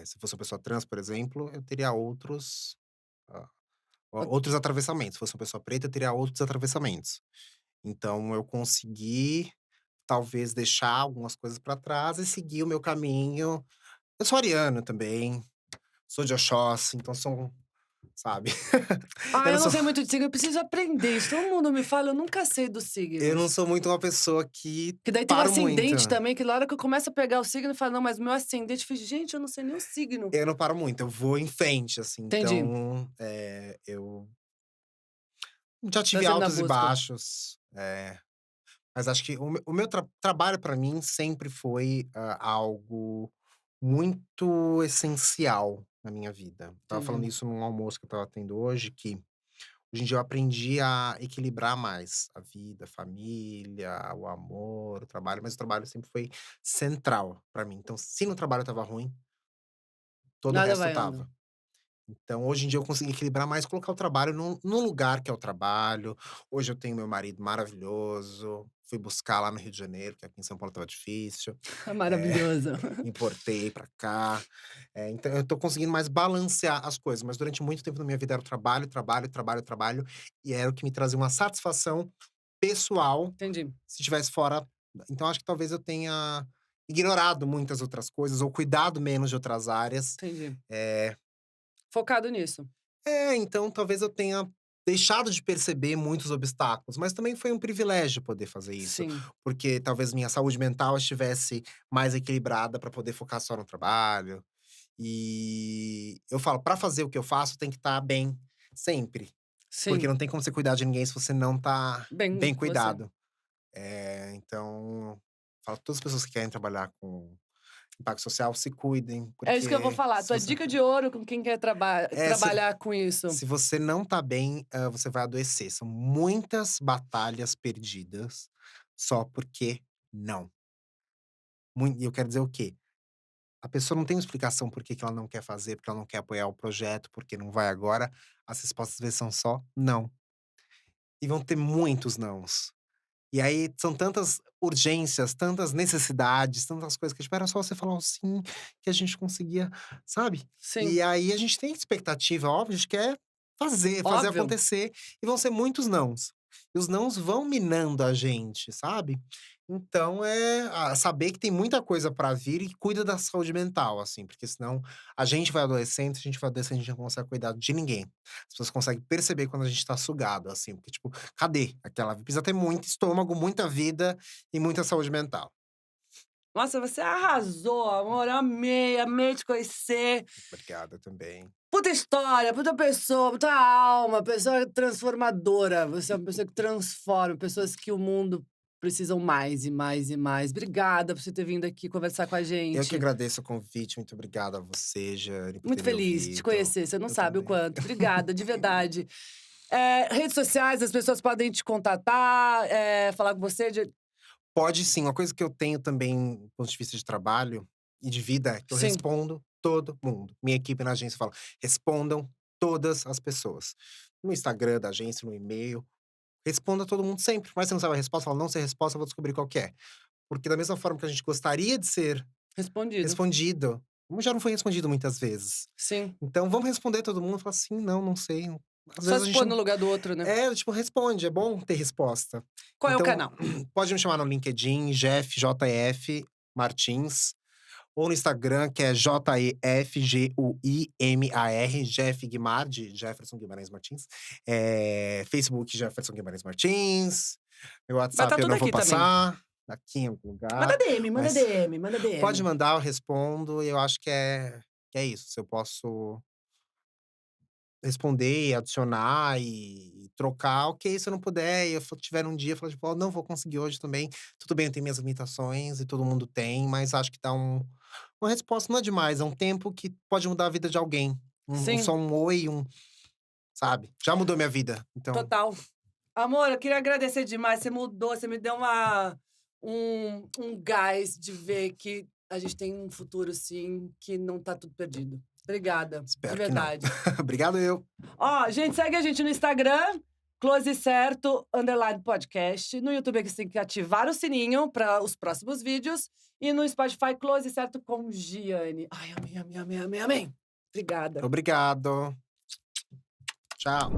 se eu fosse uma pessoa trans, por exemplo, eu teria hã, O outros atravessamentos. Se fosse uma pessoa preta, eu teria outros atravessamentos. Então eu consegui, talvez, deixar algumas coisas pra trás e seguir o meu caminho. Eu sou ariano também, sou de Oxóssi, então sabe, Ah, eu não eu não sou sei muito de signo, eu preciso aprender isso. Todo mundo me fala, eu nunca sei dos eu não signos. sou muito uma pessoa que Que daí tem o paro muito. ascendente também, que na hora que eu começo a pegar o signo, eu falo: "Não, mas meu ascendente", eu falei: "Gente, eu não sei nem o signo". Eu não paro muito, eu vou em frente, assim, Entendi. então, eu já Tá tive sempre na altos e busca. baixos, mas acho que o meu trabalho pra mim sempre foi, algo muito essencial na minha vida. Estava falando Entendi. isso num almoço que eu estava tendo hoje, que hoje em dia eu aprendi a equilibrar mais a vida, a família, o amor, o trabalho, mas o trabalho sempre foi central pra mim. Então, se no trabalho estava ruim, todo o Nada resto vai andando. estava. Então, hoje em dia eu consegui equilibrar mais, colocar o trabalho no lugar que é o trabalho. Hoje eu tenho meu marido maravilhoso, fui buscar lá no Rio de Janeiro, que aqui em São Paulo estava difícil, eh, Maravilhoso. importei pra cá. Então eu tô conseguindo mais balancear as coisas, mas durante muito tempo na minha vida era o trabalho, trabalho, trabalho, trabalho, e era o que me trazia uma satisfação pessoal, Entendi, se estivesse fora. Então acho que talvez eu tenha ignorado muitas outras coisas ou cuidado menos de outras áreas. entendi. Eh Focado nisso. então talvez eu tenha deixado de perceber muitos obstáculos, mas também foi um privilégio poder fazer isso, Sim, porque talvez minha saúde mental estivesse mais equilibrada para poder focar só no trabalho. E eu falo, para fazer o que eu faço tem que estar bem, sempre, porque sim. não tem como você cuidar de ninguém se você não tá Bem bem com você. cuidado. Então, falo pra todas as pessoas que querem trabalhar com impacto social, se cuidem, É isso que eu vou porque falar, se tua você dica de ouro com quem quer é, se trabalhar com isso. se você não tá bem, você vai adoecer. São muitas batalhas perdidas só porque não. E eu quero dizer o quê? A pessoa não tem uma explicação por que que ela não quer fazer, porque ela não quer apoiar o projeto, porque não vai agora. As respostas às vezes são só não. E vão ter muitos nãos. E aí são tantas urgências, tantas necessidades, tantas coisas que, tipo, era só você falar um sim que a gente conseguia, sabe? Sim, E aí a gente tem expectativa, óbvio, a gente quer fazer óbvio. acontecer, e vão ser muitos nãos. E os nãos vão minando a gente, sabe? Então saber que tem muita coisa pra vir e cuida da saúde mental, assim, porque senão a gente vai adoecendo, a gente não consegue cuidar de ninguém. As pessoas conseguem perceber quando a gente tá sugado, assim, porque, tipo, cadê aquela precisa ter muito estômago, muita vida e muita saúde mental. Nossa, você arrasou, amor, amei, amei te conhecer. Obrigada também. Puta história, puta pessoa, puta alma, pessoa transformadora. Você é uma pessoa que transforma, pessoas que o mundo precisam mais e mais e mais. Obrigada por você ter vindo aqui conversar com a Eu que gente. agradeço o convite, muito obrigado a você, Jane, por Muito ter me feliz de te ouvido. conhecer, você não Eu sabe o também. quanto. Obrigada, de verdade. Redes sociais, as pessoas podem te contatar, falar com você de Pode sim, uma coisa que eu tenho também, do ponto de vista de trabalho e de vida, é que eu sim, respondo todo mundo. Minha equipe na agência fala: "Respondam todas as pessoas". No Instagram da agência, no e-mail, responda todo mundo sempre. Mas você não sabe a resposta, fala: "Não sei a resposta, eu vou descobrir qual que é". Porque da mesma forma que a gente gostaria de ser respondido. respondido, como já não foi respondido muitas vezes. Sim. Então vamos responder todo mundo, falar assim: "Não, não sei". Às Só vezes a se gente pôr não no lugar do outro, né. tipo, responde, é bom ter resposta. Qual é o Então, canal? pode me chamar no LinkedIn, Jeff, JF Martins, ou no Instagram, que é JEFGUIMAR, Jeff Guimard, de Jefferson Guimarães Martins. Facebook, Jefferson Guimarães Martins. Meu Vai estar WhatsApp eu tudo não vou aqui também. passar, aqui em algum Manda lugar, DM, manda mas DM, manda pode DM. mandar, eu respondo, e eu acho que é isso. Se eu posso responder, adicionar e trocar, ok. Se eu não puder e eu tiver um dia, falar tipo: "Ó, não vou conseguir hoje também, tudo bem, eu tenho minhas limitações e todo mundo tem", mas acho que dá uma resposta não é demais, é um tempo que pode mudar a vida de alguém. Só Sim, um oi, sabe, já mudou minha vida, então total. Amor, eu queria agradecer demais, você mudou, você me deu um gás de ver que a gente tem um futuro, sim, que não tá tudo perdido. Obrigada. Espero de que não. verdade. Obrigado eu. Ó, gente, segue a gente no Instagram, @closecerto_podcast. No YouTube aqui você tem que ativar o sininho para os próximos vídeos. E no Spotify, Close Certo com Giane. Ai, amém, amém, amém, amém, amém. Obrigada. Obrigado. Tchau.